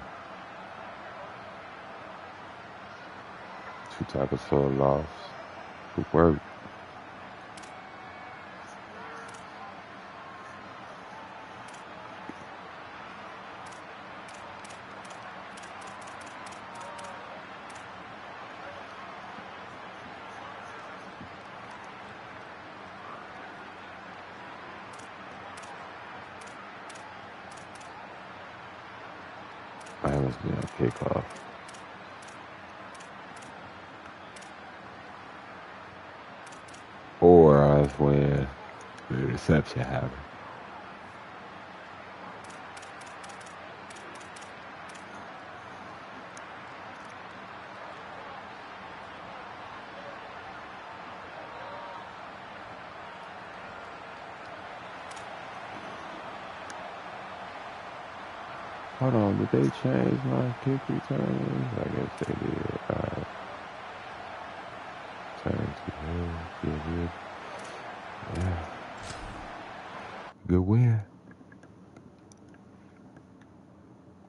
S8: 2 tackles for a loss. Good work. I must be on kickoff. Or that's when the reception happened. Hold on, did they change my kick returns? I guess they did. Alright. Turn to good. Yeah. Good win.